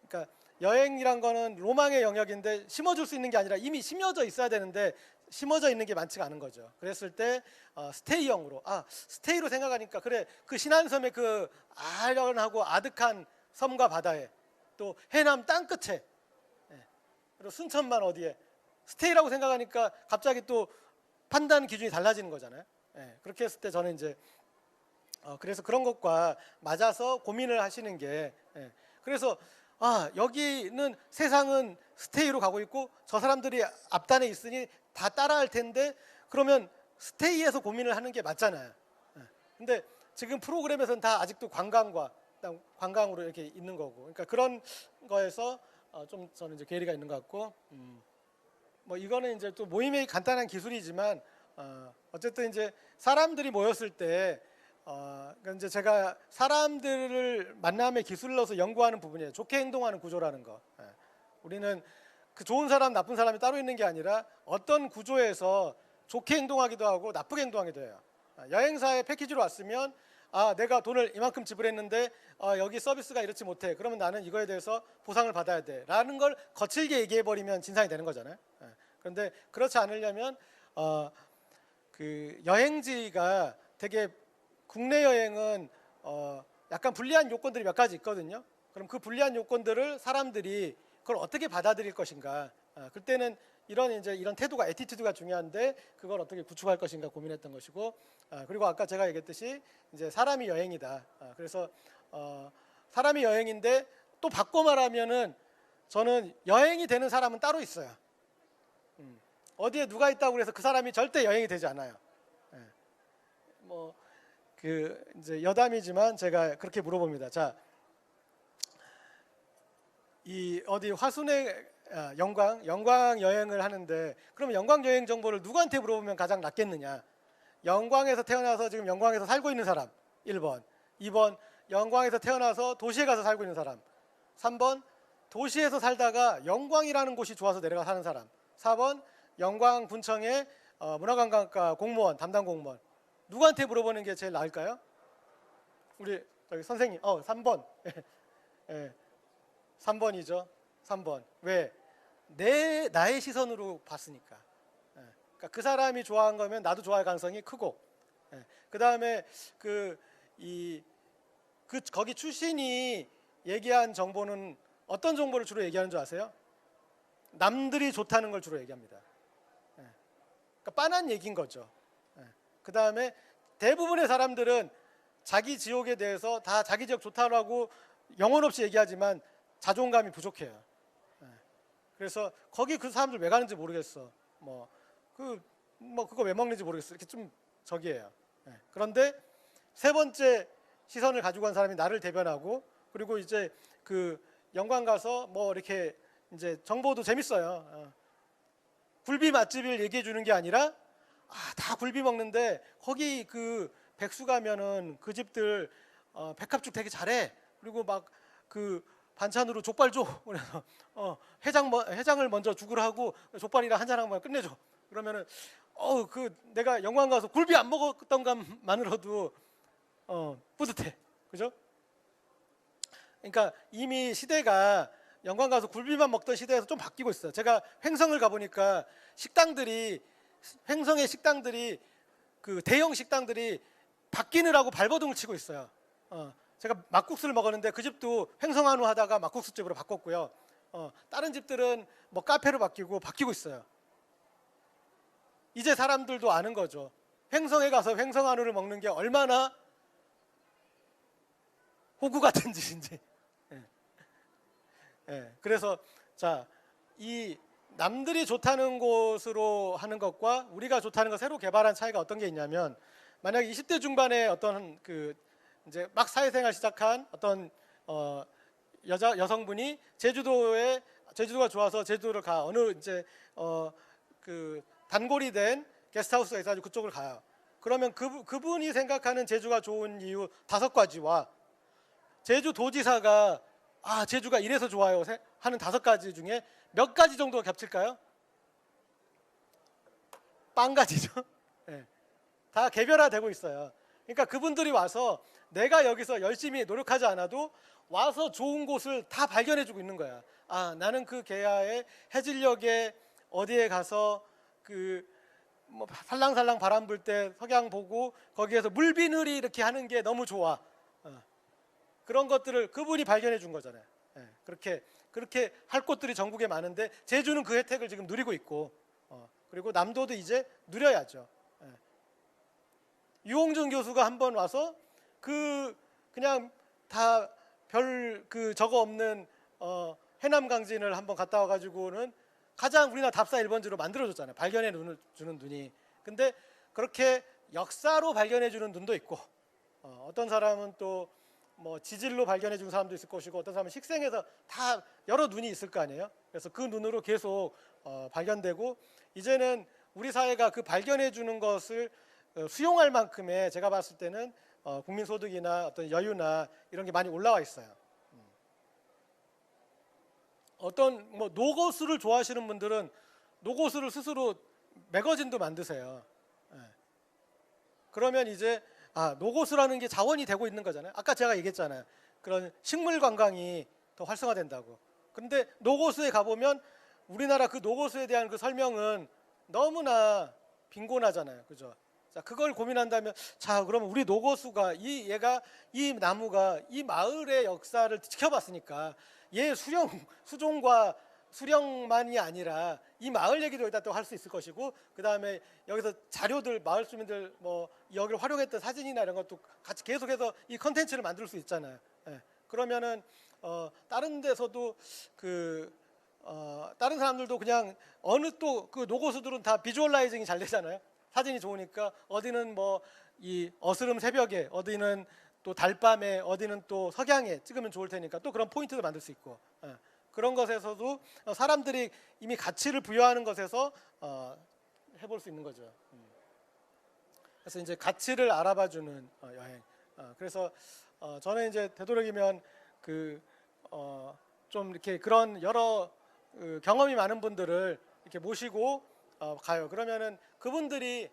Speaker 2: 그러니까 여행이란 거는 로망의 영역인데 심어줄 수 있는 게 아니라 이미 심어져 있어야 되는데 심어져 있는 게 많지가 않은 거죠. 그랬을 때 스테이형으로 스테이로 생각하니까 그래 그 신안섬의 그 아련하고 아득한 섬과 바다에 또 해남 땅끝에 그리고 순천만 어디에 스테이라고 생각하니까 갑자기 또 판단 기준이 달라지는 거잖아요. 그렇게 했을 때 저는 이제 그래서 그런 것과 맞아서 고민을 하시는 게 그래서 여기는 세상은 스테이로 가고 있고 저 사람들이 앞단에 있으니 다 따라할 텐데 그러면 스테이에서 고민을 하는 게 맞잖아요. 근데 지금 프로그램에서는 다 아직도 관광으로 이렇게 있는 거고 그러니까 그런 거에서 좀 저는 이제 괴리가 있는 것 같고 뭐 이거는 이제 또 모임의 간단한 기술이지만 어쨌든 이제 사람들이 모였을 때 그러니까 이제 제가 사람들을 만남의 기술로서 연구하는 부분이에요. 좋게 행동하는 구조라는 거. 우리는 그 좋은 사람, 나쁜 사람이 따로 있는 게 아니라 어떤 구조에서 좋게 행동하기도 하고 나쁘게 행동하기도 해요. 여행사에 패키지로 왔으면 내가 돈을 이만큼 지불했는데 여기 서비스가 이렇지 못해. 그러면 나는 이거에 대해서 보상을 받아야 돼. 라는 걸 거칠게 얘기해버리면 진상이 되는 거잖아요. 그런데 그렇지 않으려면 그 여행지가 되게 국내 여행은 약간 불리한 요건들이 몇 가지 있거든요. 그럼 그 불리한 요건들을 사람들이 그걸 어떻게 받아들일 것인가. 그때는 이런 태도가 애티튜드가 중요한데 그걸 어떻게 구축할 것인가 고민했던 것이고 그리고 아까 제가 얘기했듯이 이제 사람이 여행이다. 그래서 사람이 여행인데 또 바꿔 말하면은 저는 여행이 되는 사람은 따로 있어요. 어디에 누가 있다고 그래서 그 사람이 절대 여행이 되지 않아요. 뭐 그 이제 여담이지만 제가 그렇게 물어봅니다. 자, 이 어디 화순에 영광 여행을 하는데 그러면 영광 여행 정보를 누구한테 물어보면 가장 낫겠느냐? 영광에서 태어나서 지금 영광에서 살고 있는 사람 1번, 2번 영광에서 태어나서 도시에 가서 살고 있는 사람, 3번 도시에서 살다가 영광이라는 곳이 좋아서 내려가 사는 사람, 4번 영광군청의 문화관광과 공무원 담당 공무원. 누구한테 물어보는 게 제일 나을까요? 우리 저기 선생님 3번 3번이죠. 3번. 왜? 나의 시선으로 봤으니까. 그러니까 그 사람이 좋아한 거면 나도 좋아할 가능성이 크고. 그 다음에 거기 출신이 얘기한 정보는 어떤 정보를 주로 얘기하는 줄 아세요? 남들이 좋다는 걸 주로 얘기합니다. 그러니까 빤한 얘기인 거죠. 그 다음에 대부분의 사람들은 자기 지역에 대해서 다 자기 지역 좋다라고 영혼 없이 얘기하지만 자존감이 부족해요. 그래서 거기 그 사람들 왜 가는지 모르겠어. 그거 왜 먹는지 모르겠어. 이렇게 좀 저기예요. 그런데 세 번째 시선을 가지고 간 사람이 나를 대변하고 그리고 이제 그 영광 가서 뭐 이렇게 이제 정보도 재밌어요. 굴비 맛집을 얘기해 주는 게 아니라 다 굴비 먹는데 거기 그 백수 가면은 그 집들 백합죽 되게 잘해. 그리고 막 그 반찬으로 족발 줘. 그래서 해장을 먼저 죽으라 하고 족발이랑 한잔 하면 끝내줘. 그러면은 그 내가 영광 가서 굴비 안 먹었던 것만으로도 뿌듯해. 그죠? 그러니까 이미 시대가 영광 가서 굴비만 먹던 시대에서 좀 바뀌고 있어요. 제가 횡성을 가보니까 횡성의 식당들이 그 대형 식당들이 바뀌느라고 발버둥을 치고 있어요. 제가 막국수를 먹었는데 그 집도 횡성 한우 하다가 막국수 집으로 바꿨고요. 다른 집들은 뭐 카페로 바뀌고 있어요. 이제 사람들도 아는 거죠. 횡성에 가서 횡성 한우를 먹는 게 얼마나 호구 같은 짓인지. 그래서 자, 이 남들이 좋다는 곳으로 하는 것과 우리가 좋다는 거 새로 개발한 차이가 어떤 게 있냐면, 만약 20대 중반에 어떤 이제 막 사회생활 시작한 어떤 여성분이 제주도가 좋아서 제주도를 가. 어느 이제 단골이 된 게스트하우스가 있어가지고 그쪽을 가요. 그러면 그분이 생각하는 제주가 좋은 이유 5가지와 제주도지사가 제주가 이래서 좋아요 하는 5가지 중에 몇 가지 정도가 겹칠까요? 빵 가지죠. 다 개별화되고 있어요. 그러니까 그분들이 와서 내가 여기서 열심히 노력하지 않아도 와서 좋은 곳을 다 발견해주고 있는 거야. 나는 그 계야의 해질녘에 어디에 가서 뭐 살랑살랑 바람 불 때 석양 보고 거기에서 물비늘이 이렇게 하는 게 너무 좋아. 그런 것들을 그분이 발견해 준 거잖아요. 그렇게 할 곳들이 전국에 많은데 제주는 그 혜택을 지금 누리고 있고, 그리고 남도도 이제 누려야죠. 유홍준 교수가 한번 와서 그냥 다 별 저거 없는 해남 강진을 한번 갔다 와가지고는 가장 우리나라 답사 1번지로 만들어줬잖아요. 발견해 주는 눈이. 근데 그렇게 역사로 발견해 주는 눈도 있고, 어떤 사람은 또 뭐 지질로 발견해 준 사람도 있을 것이고, 어떤 사람은 식생에서 다 여러 눈이 있을 거 아니에요. 그래서 그 눈으로 계속 발견되고, 이제는 우리 사회가 그 발견해 주는 것을 수용할 만큼의, 제가 봤을 때는 국민소득이나 어떤 여유나 이런 게 많이 올라와 있어요. 어떤 뭐 노고수를 좋아하시는 분들은 노고수를 스스로 매거진도 만드세요. 그러면 이제 노고수라는 게 자원이 되고 있는 거잖아요. 아까 제가 얘기했잖아요. 그런 식물 관광이 더 활성화된다고. 근데 노고수에 가보면 우리나라 그 노고수에 대한 그 설명은 너무나 빈곤하잖아요. 그죠? 자, 그걸 고민한다면, 그러면 우리 노고수가 이 나무가 이 마을의 역사를 지켜봤으니까 얘 수종과 수령만이 아니라 이 마을 얘기도 여기다 또 할 수 있을 것이고, 그 다음에 여기서 자료들, 마을 주민들 뭐 여기를 활용했던 사진이나 이런 것도 같이 계속해서 이 컨텐츠를 만들 수 있잖아요. 그러면은 다른 데서도 다른 사람들도 그냥 어느 또 그 노고수들은 다 비주얼라이징이 잘 되잖아요. 사진이 좋으니까 어디는 뭐 이 어스름 새벽에, 어디는 또 달밤에, 어디는 또 석양에 찍으면 좋을 테니까 또 그런 포인트도 만들 수 있고, 그런 것에서도 사람들이 이미 가치를 부여하는 것에서 해볼 수 있는 거죠. 그래서 이제 가치를 알아봐주는 여행. 그래서 저는 이제 되도록이면 좀 이렇게 그런 여러 경험이 많은 분들을 이렇게 모시고 가요. 그러면은 그분들의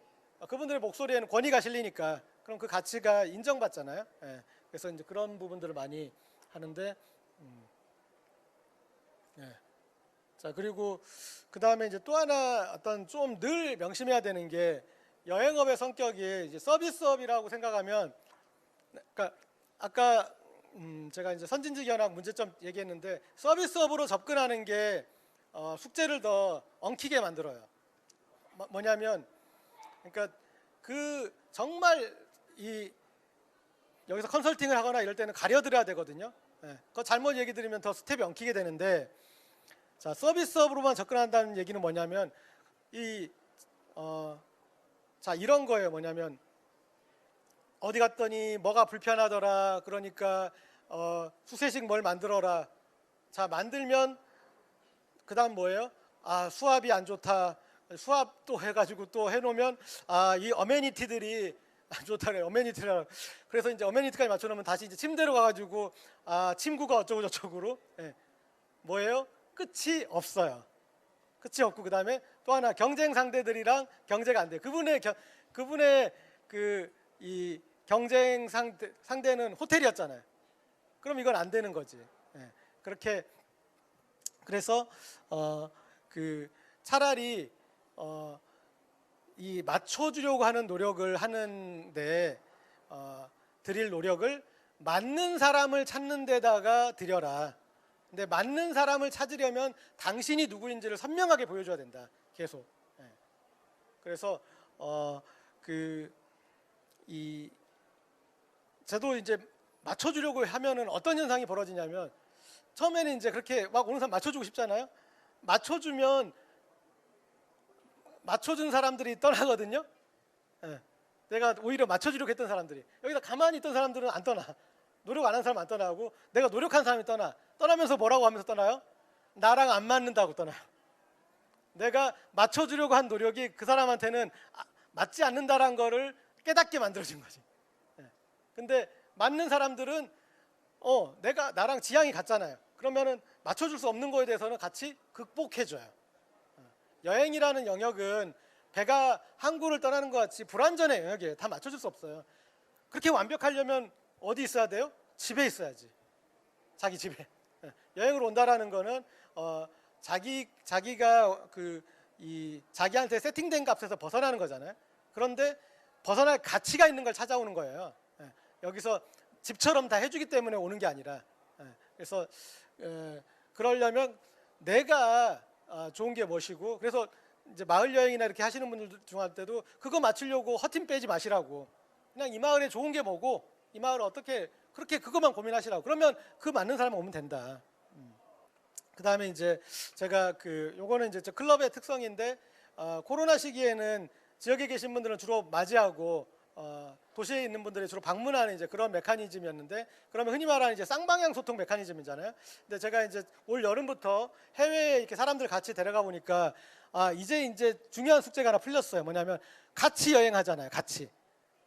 Speaker 2: 목소리에는 권위가 실리니까, 그럼 그 가치가 인정받잖아요. 그래서 이제 그런 부분들을 많이 하는데, 자, 그리고 그 다음에 이제 또 하나 어떤 좀 늘 명심해야 되는 게, 여행업의 성격이 이제 서비스업이라고 생각하면, 그러니까 아까 제가 이제 선진지 견학 문제점 얘기했는데, 서비스업으로 접근하는 게 숙제를 더 엉키게 만들어요. 뭐냐면, 그러니까 정말 여기서 컨설팅을 하거나 이럴 때는 가려드려야 되거든요. 그거 잘못 얘기 드리면 더 스텝이 엉키게 되는데, 자, 서비스업으로만 접근한다는 얘기는 뭐냐면 이런 거예요. 뭐냐면, 어디 갔더니 뭐가 불편하더라, 그러니까 수세식 뭘 만들어라. 자, 만들면 그 다음 뭐예요? 수압이 안 좋다. 수압도 해가지고 또 해놓으면 이 어메니티들이 안 좋다래. 어메니티라. 그래서 이제 어메니티까지 맞춰놓으면 다시 이제 침대로 가가지고 침구가 어쩌고 저쩌고로. 예. 뭐예요? 끝이 없어요. 끝이 없고 그다음에 또 하나 경쟁 상대들이랑 경제가 안 돼. 그분의 그 이 경쟁 상대는 호텔이었잖아요. 그럼 이건 안 되는 거지. 예. 그렇게 그래서 그 차라리 이 맞춰주려고 하는 노력을 하는데 드릴 노력을 맞는 사람을 찾는 데다가 들여라. 근데 맞는 사람을 찾으려면 당신이 누구인지를 선명하게 보여줘야 된다. 계속. 예. 그래서 저도 이제 맞춰주려고 하면은 어떤 현상이 벌어지냐면 처음에는 이제 그렇게 막 오는 사람 맞춰주고 싶잖아요. 맞춰주면 맞춰준 사람들이 떠나거든요. 예. 내가 오히려 맞춰주려고 했던 사람들이 여기다 가만히 있던 사람들은 안 떠나. 노력 안 한 사람 안 떠나고 내가 노력한 사람이 떠나면서 뭐라고 하면서 떠나요? 나랑 안 맞는다고 떠나요. 내가 맞춰주려고 한 노력이 그 사람한테는 맞지 않는다라는 거를 깨닫게 만들어진 거지. 예. 근데 맞는 사람들은 나랑 지향이 같잖아요. 그러면은 맞춰줄 수 없는 거에 대해서는 같이 극복해줘요. 여행이라는 영역은 배가 항구를 떠나는 것 같이 불완전한 영역이에요. 다 맞춰줄 수 없어요. 그렇게 완벽하려면 어디 있어야 돼요? 집에 있어야지. 자기 집에. 여행을 온다라는 거는 자기가 자기한테 세팅된 값에서 벗어나는 거잖아요. 그런데 벗어날 가치가 있는 걸 찾아오는 거예요. 여기서 집처럼 다 해주기 때문에 오는 게 아니라. 그래서 그러려면 내가 좋은 게 무엇이고, 그래서 이제 마을 여행이나 이렇게 하시는 분들 중할 때도 그거 맞추려고 허팀 빼지 마시라고. 그냥 이 마을에 좋은 게 뭐고, 이 마을을 어떻게 그렇게 그것만 고민하시라고. 그러면 그 맞는 사람 오면 된다. 그다음에 이제 제가 요거는 이제 클럽의 특성인데 코로나 시기에는 지역에 계신 분들은 주로 맞이하고 도시에 있는 분들이 주로 방문하는 이제 그런 메커니즘이었는데, 그러면 흔히 말하는 이제 쌍방향 소통 메커니즘이잖아요. 근데 제가 이제 올 여름부터 해외에 이렇게 사람들 같이 데려가 보니까 이제 중요한 숙제가 하나 풀렸어요. 뭐냐면 같이 여행하잖아요. 같이.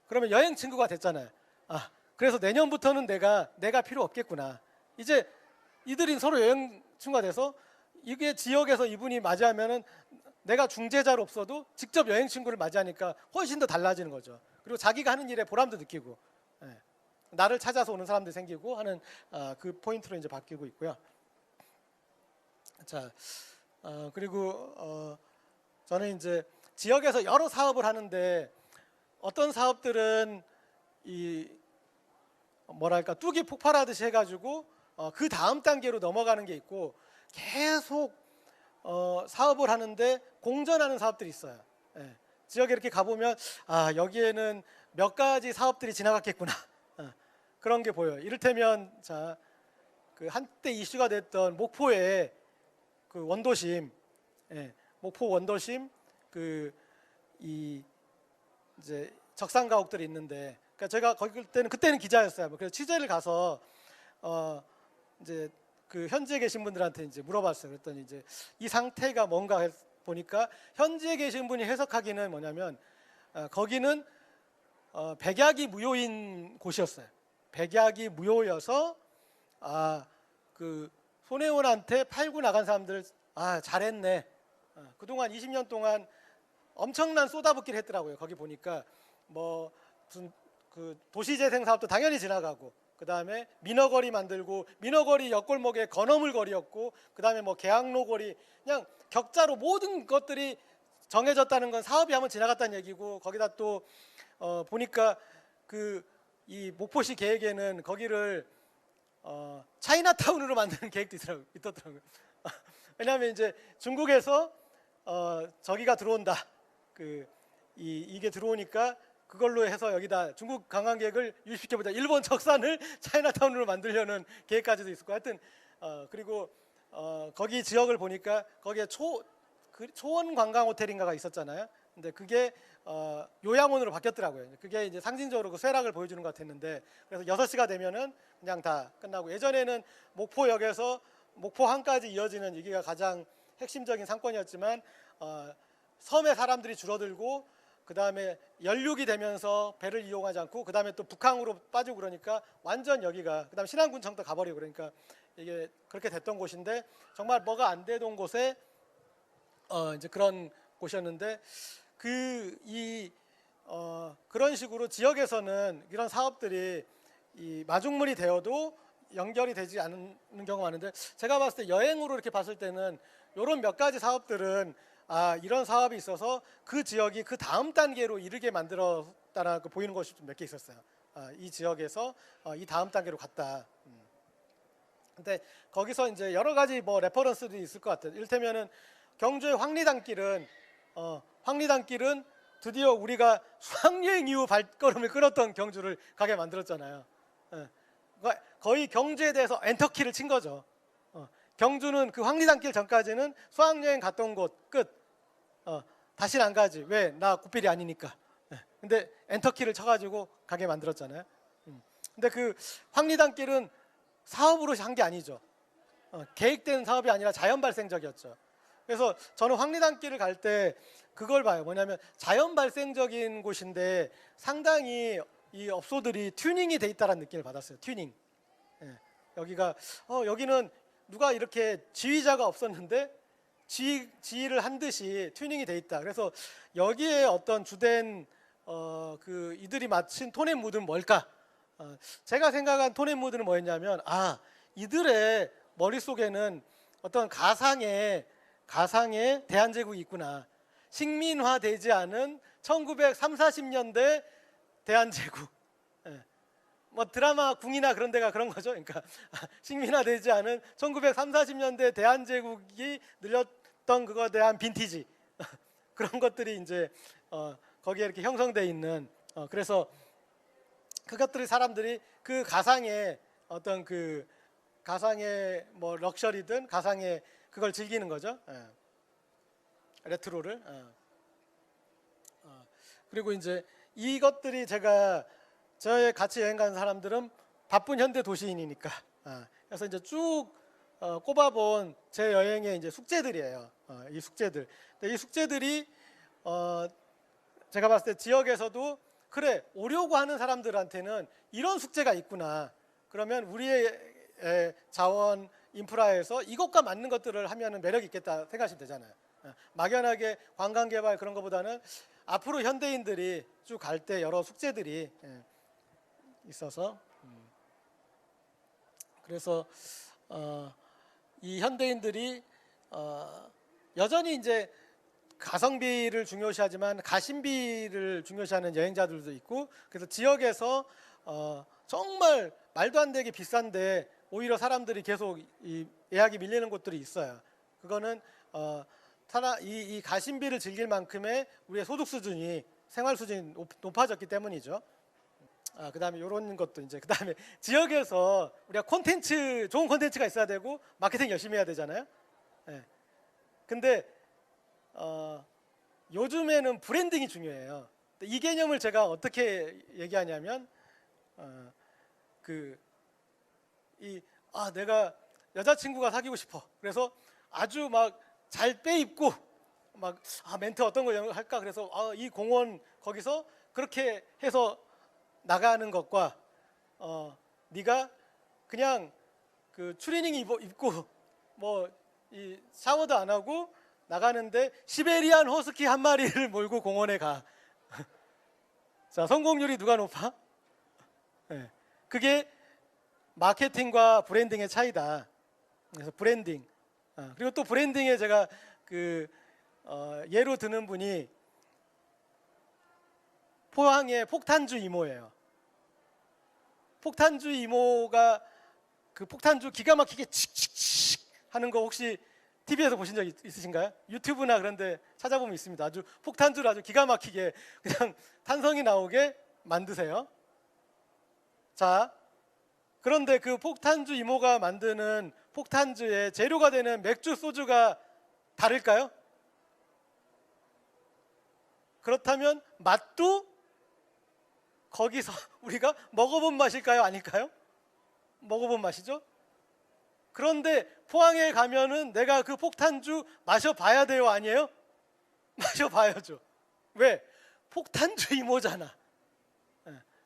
Speaker 2: 그러면 여행 친구가 됐잖아요. 그래서 내년부터는 내가 필요 없겠구나. 이제 이들이 서로 여행 친구가 돼서 이게 지역에서 이분이 맞이하면은 내가 중재자로 없어도 직접 여행 친구를 맞이하니까 훨씬 더 달라지는 거죠. 그리고 자기가 하는 일에 보람도 느끼고, 나를 찾아서 오는 사람들이 생기고 하는 그 포인트로 이제 바뀌고 있고요. 자, 그리고 저는 이제 지역에서 여러 사업을 하는데 어떤 사업들은 뚝이 폭발하듯이 해가지고 그 다음 단계로 넘어가는 게 있고, 계속 사업을 하는데 공전하는 사업들이 있어요. 지역에 이렇게 가보면 여기에는 몇 가지 사업들이 지나갔겠구나. 그런 게 보여요. 이를테면 그 한때 이슈가 됐던 목포의 그 원도심, 목포 원도심 이제 적산 가옥들이 있는데, 그러니까 제가 거기 그때는 기자였어요. 그래서 취재를 가서 이제 그 현지에 계신 분들한테 이제 물어봤어요. 그랬더니 이제 이 상태가 뭔가 보니까 현지에 계신 분이 해석하기는 뭐냐면 거기는 백약이 무효인 곳이었어요. 백약이 무효여서 그 손혜원한테 팔고 나간 사람들 잘했네. 그동안 20년 동안 엄청난 쏟아붓기를 했더라고요. 거기 보니까 뭐 무슨 그 도시재생 사업도 당연히 지나가고, 그 다음에 민어거리 만들고, 민어거리 옆골목에 건어물 거리였고, 그 다음에 뭐 계양로 거리, 그냥 격자로 모든 것들이 정해졌다는 건 사업이 한번 지나갔다는 얘기고, 거기다 또 보니까 이 목포시 계획에는 거기를 차이나타운으로 만드는 계획도 있더라고요. 왜냐하면 이제 중국에서 저기가 들어온다. 이게 들어오니까 그걸로 해서 여기다 중국 관광객을 유입시켜보자. 일본 적산을 차이나타운으로 만들려는 계획까지도 있었고, 하여튼 그리고 거기 지역을 보니까 거기에 초원 관광 호텔인가가 있었잖아요. 근데 그게 요양원으로 바뀌었더라고요. 그게 이제 상징적으로 그 쇠락을 보여주는 것 같았는데, 그래서 6시가 되면은 그냥 다 끝나고, 예전에는 목포역에서 목포항까지 이어지는 여기가 가장 핵심적인 상권이었지만 섬의 사람들이 줄어들고 그다음에 연륙이 되면서 배를 이용하지 않고 그다음에 또 북항으로 빠지고 그러니까 완전 여기가 그다음 신안군청도 가버리고 그러니까 이게 그렇게 됐던 곳인데 정말 뭐가 안 되던 곳에 이제 그런 곳이었는데 그런 식으로 지역에서는 이런 사업들이 이 마중물이 되어도 연결이 되지 않는 경우가 많은데 제가 봤을 때 여행으로 이렇게 봤을 때는 이런 몇 가지 사업들은 이런 사업이 있어서 그 지역이 그 다음 단계로 이르게 만들었다라고 보이는 것이 좀 몇 개 있었어요. 이 지역에서 이 다음 단계로 갔다. 근데 거기서 이제 여러 가지 뭐 레퍼런스들이 있을 것 같아요. 이를테면은 경주의 황리단길은 드디어 우리가 수학여행 이후 발걸음을 끊었던 경주를 가게 만들었잖아요. 거의 경주에 대해서 엔터키를 친 거죠. 경주는 그 황리단길 전까지는 수학여행 갔던 곳 끝. 다시는 안 가지. 왜? 나 고필이 아니니까. 근데 엔터키를 쳐가지고 가게 만들었잖아요. 근데 그 황리단길은 사업으로 한 게 아니죠. 계획된 사업이 아니라 자연 발생적이었죠. 그래서 저는 황리단길을 갈 때 그걸 봐요. 뭐냐면 자연 발생적인 곳인데 상당히 이 업소들이 튜닝이 돼 있다는 느낌을 받았어요. 튜닝. 여기는 누가 이렇게 지휘자가 없었는데 지휘를 한 듯이 튜닝이 돼 있다. 그래서 여기에 어떤 주된 이들이 마친 톤 앤 무드는 뭘까? 제가 생각한 톤 앤 무드는 뭐였냐면 이들의 머릿속에는 어떤 가상의 대한제국이 있구나. 식민화되지 않은 1930, 40년대 대한제국. 뭐 드라마 궁이나 그런 데가 그런 거죠. 그러니까 식민화되지 않은 1930, 40년대 대한제국이 늘렸던 그거에 대한 빈티지 그런 것들이 이제 거기에 이렇게 형성돼 있는 그래서 그것들이 사람들이 그 가상의 어떤 그 가상의 뭐 럭셔리든 가상의 그걸 즐기는 거죠. 레트로를. 그리고 이제 이것들이 저의 같이 여행 가는 사람들은 바쁜 현대 도시인이니까. 그래서 이제 쭉 꼽아본 제 여행의 이제 숙제들이에요. 이 숙제들. 근데 이 숙제들이 제가 봤을 때 지역에서도 그래 오려고 하는 사람들한테는 이런 숙제가 있구나. 그러면 우리의 자원 인프라에서 이것과 맞는 것들을 하면은 매력이 있겠다 생각하시면 되잖아요. 막연하게 관광 개발 그런 것보다는 앞으로 현대인들이 쭉 갈 때 여러 숙제들이 있어서 그래서 이 현대인들이 여전히 이제 가성비를 중요시하지만 가심비를 중요시하는 여행자들도 있고 그래서 지역에서 정말 말도 안 되게 비싼데 오히려 사람들이 계속 이 예약이 밀리는 곳들이 있어요. 그거는 이 가심비를 즐길 만큼의 우리의 소득 수준이 생활 수준이 높아졌기 때문이죠. 그다음에 이런 것도 이제 그다음에 지역에서 우리가 좋은 콘텐츠가 있어야 되고 마케팅 열심히 해야 되잖아요. 근데 요즘에는 브랜딩이 중요해요. 이 개념을 제가 어떻게 얘기하냐면 내가 여자친구가 사귀고 싶어. 그래서 아주 막 잘 빼입고 막 멘트 어떤 걸 할까 그래서 이 공원 거기서 그렇게 해서 나가는 것과 네가 그냥 그 추리닝 입고 뭐 이 샤워도 안 하고 나가는데 시베리안 허스키 한 마리를 몰고 공원에 가. 자, 성공률이 누가 높아? 그게 마케팅과 브랜딩의 차이다. 그래서 브랜딩. 그리고 또 브랜딩에 제가 예로 드는 분이 포항의 폭탄주 이모예요. 폭탄주 이모가 그 폭탄주 기가 막히게 칙칙칙 하는 거 혹시 TV에서 보신 적 있으신가요? 유튜브나 그런 데 찾아보면 있습니다. 아주 폭탄주를 아주 기가 막히게 그냥 탄성이 나오게 만드세요. 자, 그런데 그 폭탄주 이모가 만드는 폭탄주의 재료가 되는 맥주, 소주가 다를까요? 그렇다면 맛도 거기서 우리가 먹어본 맛일까요? 아닐까요? 먹어본 맛이죠. 그런데 포항에 가면은 내가 그 폭탄주 마셔봐야 돼요? 아니에요? 마셔봐야죠. 왜? 폭탄주의 이모잖아.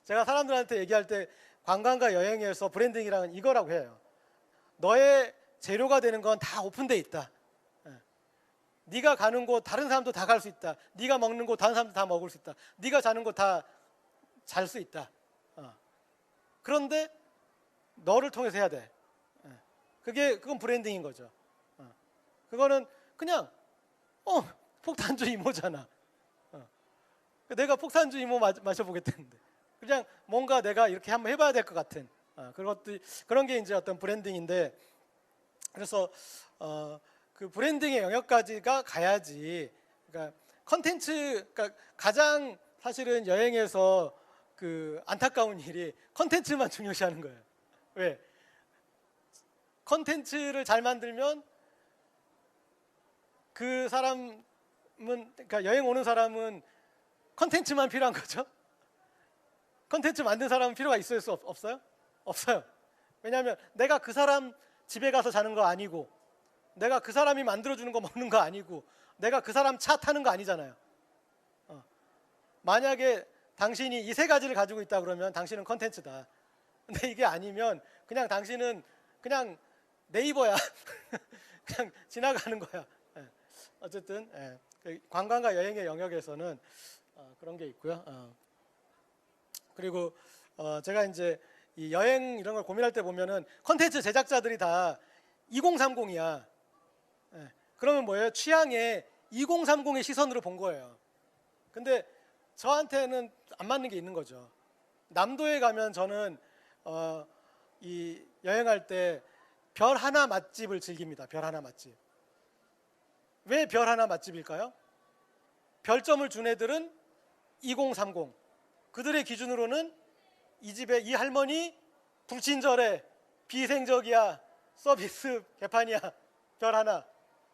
Speaker 2: 제가 사람들한테 얘기할 때 관광과 여행에서 브랜딩이랑은 이거라고 해요. 너의 재료가 되는 건 다 오픈돼 있다. 네가 가는 곳 다른 사람도 다 갈 수 있다. 네가 먹는 곳 다른 사람도 다 먹을 수 있다. 네가 자는 곳 다 잘 수 있다. 그런데 너를 통해서 해야 돼. 그건 브랜딩인 거죠. 그거는 그냥 폭탄주의 이모잖아. 내가 폭탄주의 이모 마셔보겠다는데 그냥 뭔가 내가 이렇게 한번 해봐야 될 것 같은 그런 게 이제 어떤 브랜딩인데, 그래서 그 브랜딩의 영역까지가 가야지. 그러니까 컨텐츠, 그러니까 가장 사실은 여행에서 그 안타까운 일이 컨텐츠만 중요시하는 거예요. 왜? 컨텐츠를 잘 만들면 그 사람은, 그러니까 여행 오는 사람은 컨텐츠만 필요한 거죠. 컨텐츠 만든 사람은 필요가 있을 수 없어요? 없어요. 왜냐하면 내가 그 사람 집에 가서 자는 거 아니고, 내가 그 사람이 만들어주는 거 먹는 거 아니고, 내가 그 사람 차 타는 거 아니잖아요. 만약에 당신이 이 세 가지를 가지고 있다 그러면 당신은 컨텐츠다. 근데 이게 아니면 그냥 당신은 그냥 네이버야. 그냥 지나가는 거야. 어쨌든 관광과 여행의 영역에서는 그런 게 있고요. 그리고 제가 이제 이 여행 이런 걸 고민할 때 보면은 컨텐츠 제작자들이 다 2030이야. 그러면 뭐예요? 취향에 2030의 시선으로 본 거예요. 근데 저한테는 안 맞는 게 있는 거죠. 남도에 가면 저는 이 여행할 때 별 하나 맛집을 즐깁니다. 별 하나 맛집. 왜 별 하나 맛집일까요? 별점을 준 애들은 2030. 그들의 기준으로는 이 집에 이 할머니 불친절해, 비생적이야, 서비스 개판이야, 별 하나.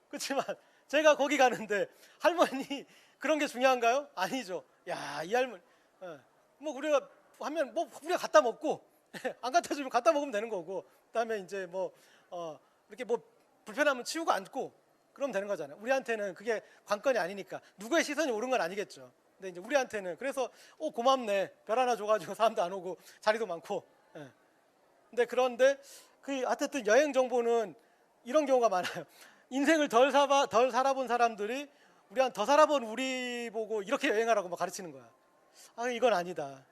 Speaker 2: 그렇지만 제가 거기 가는데 할머니 그런 게 중요한가요? 아니죠. 야, 이 할머니 뭐 우리가 하면 뭐 우리가 갖다 먹고 안 갖다 주면 갖다 먹으면 되는 거고, 그다음에 이제 뭐 이렇게 뭐 불편하면 치우고 앉고 그러면 되는 거잖아요. 우리한테는 그게 관건이 아니니까. 누구의 시선이 옳은 건 아니겠죠. 근데 이제 우리한테는 그래서 고맙네, 별 하나 줘가지고 사람도 안 오고 자리도 많고. 근데 그런데 하여튼 여행 정보는 이런 경우가 많아요. 인생을 덜 살아본 사람들이 더 살아본 우리 보고 이렇게 여행하라고 막 가르치는 거야. 이건 아니다.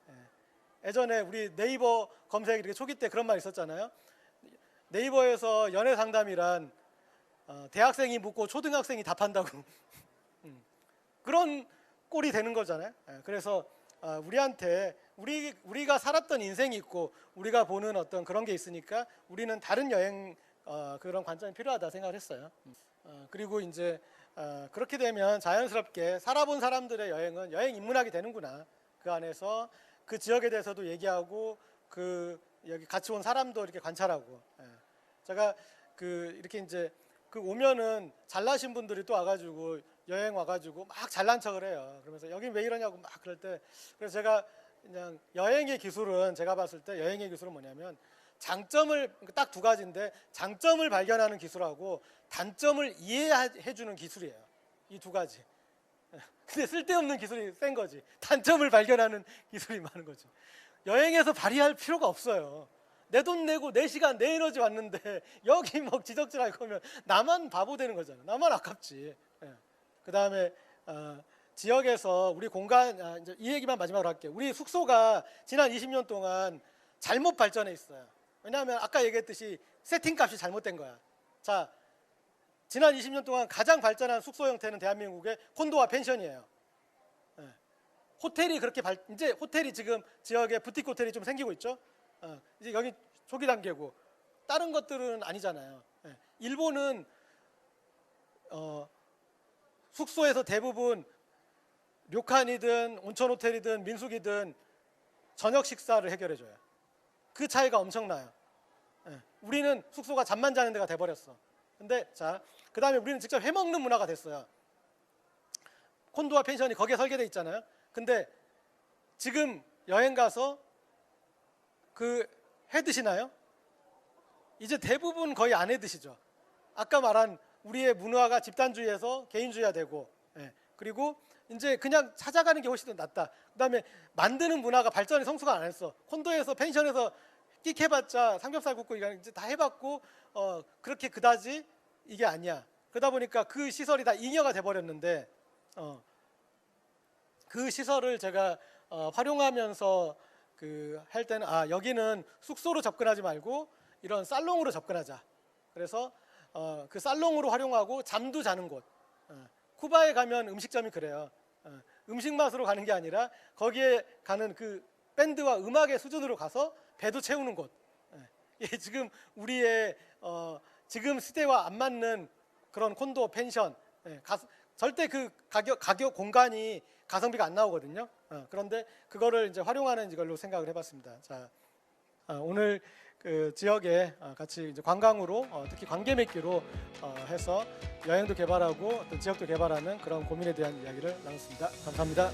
Speaker 2: 예전에 우리 네이버 검색 이렇게 초기 때 그런 말 있었잖아요. 네이버에서 연애 상담이란 대학생이 묻고 초등학생이 답한다고. 그런 꼴이 되는 거잖아요. 그래서 우리한테 우리가 살았던 인생이 있고 우리가 보는 어떤 그런 게 있으니까 우리는 다른 여행 그런 관점이 필요하다 생각을 했어요. 그리고 이제 그렇게 되면 자연스럽게 살아본 사람들의 여행은 여행 인문학이 되는구나. 그 안에서 그 지역에 대해서도 얘기하고 여기 같이 온 사람도 이렇게 관찰하고. 제가 이렇게 이제 오면은 잘나신 분들이 또 와가지고 여행 와가지고 막 잘난 척을 해요. 그러면서 여기 왜 이러냐고 막 그럴 때, 그래서 제가 그냥 여행의 기술은, 제가 봤을 때 여행의 기술은 뭐냐면 장점을 딱 두 가지인데, 장점을 발견하는 기술하고 단점을 이해해주는 기술이에요. 이 두 가지. 근데 쓸데없는 기술이 센 거지. 단점을 발견하는 기술이 많은 거지. 여행에서 발휘할 필요가 없어요. 내 돈 내고 4시간 내 에너지 왔는데 여기 뭐 지적질할 거면 나만 바보 되는 거잖아. 나만 아깝지. 그 다음에 지역에서 우리 공간, 이제 이 얘기만 마지막으로 할게요. 우리 숙소가 지난 20년 동안 잘못 발전해 있어요. 왜냐하면 아까 얘기했듯이 세팅값이 잘못된 거야. 자, 지난 20년 동안 가장 발전한 숙소 형태는 대한민국의 콘도와 펜션이에요. 호텔이 그렇게 이제 호텔이 지금 지역에 부티크 호텔이 좀 생기고 있죠. 이제 여기 초기 단계고, 다른 것들은 아니잖아요. 일본은 숙소에서 대부분 료칸이든 온천 호텔이든 민숙이든 저녁 식사를 해결해 줘요. 그 차이가 엄청나요. 우리는 숙소가 잠만 자는 데가 돼버렸어. 근데 그 다음에 우리는 직접 해먹는 문화가 됐어요. 콘도와 펜션이 거기에 설계돼 있잖아요. 근데 지금 여행 가서 해 드시나요? 이제 대부분 거의 안 해 드시죠. 아까 말한 우리의 문화가 집단주의에서 개인주의화 되고, 그리고 이제 그냥 찾아가는 게 훨씬 더 낫다. 그다음에 만드는 문화가 발전의 성수가 안 했어. 콘도에서 펜션에서 끽 해봤자 삼겹살 굽고 이거 이제 다 해봤고 그렇게 그다지 이게 아니야. 그러다 보니까 그 시설이 다 잉여가 돼버렸는데 그 시설을 제가 활용하면서 그 할 때는 여기는 숙소로 접근하지 말고 이런 살롱으로 접근하자. 그래서 그 살롱으로 활용하고 잠도 자는 곳. 쿠바에 가면 음식점이 그래요. 음식 맛으로 가는 게 아니라 거기에 가는 그 밴드와 음악의 수준으로 가서 배도 채우는 곳. 이게 지금 우리의 지금 시대와 안 맞는 그런 콘도 펜션. 절대 그 가격 공간이 가성비가 안 나오거든요. 그런데 그거를 이제 활용하는 이걸로 생각을 해봤습니다. 자, 오늘 그 지역에 같이 이제 관광으로 특히 관계 맺기로 해서 여행도 개발하고 어떤 지역도 개발하는 그런 고민에 대한 이야기를 나눴습니다. 감사합니다.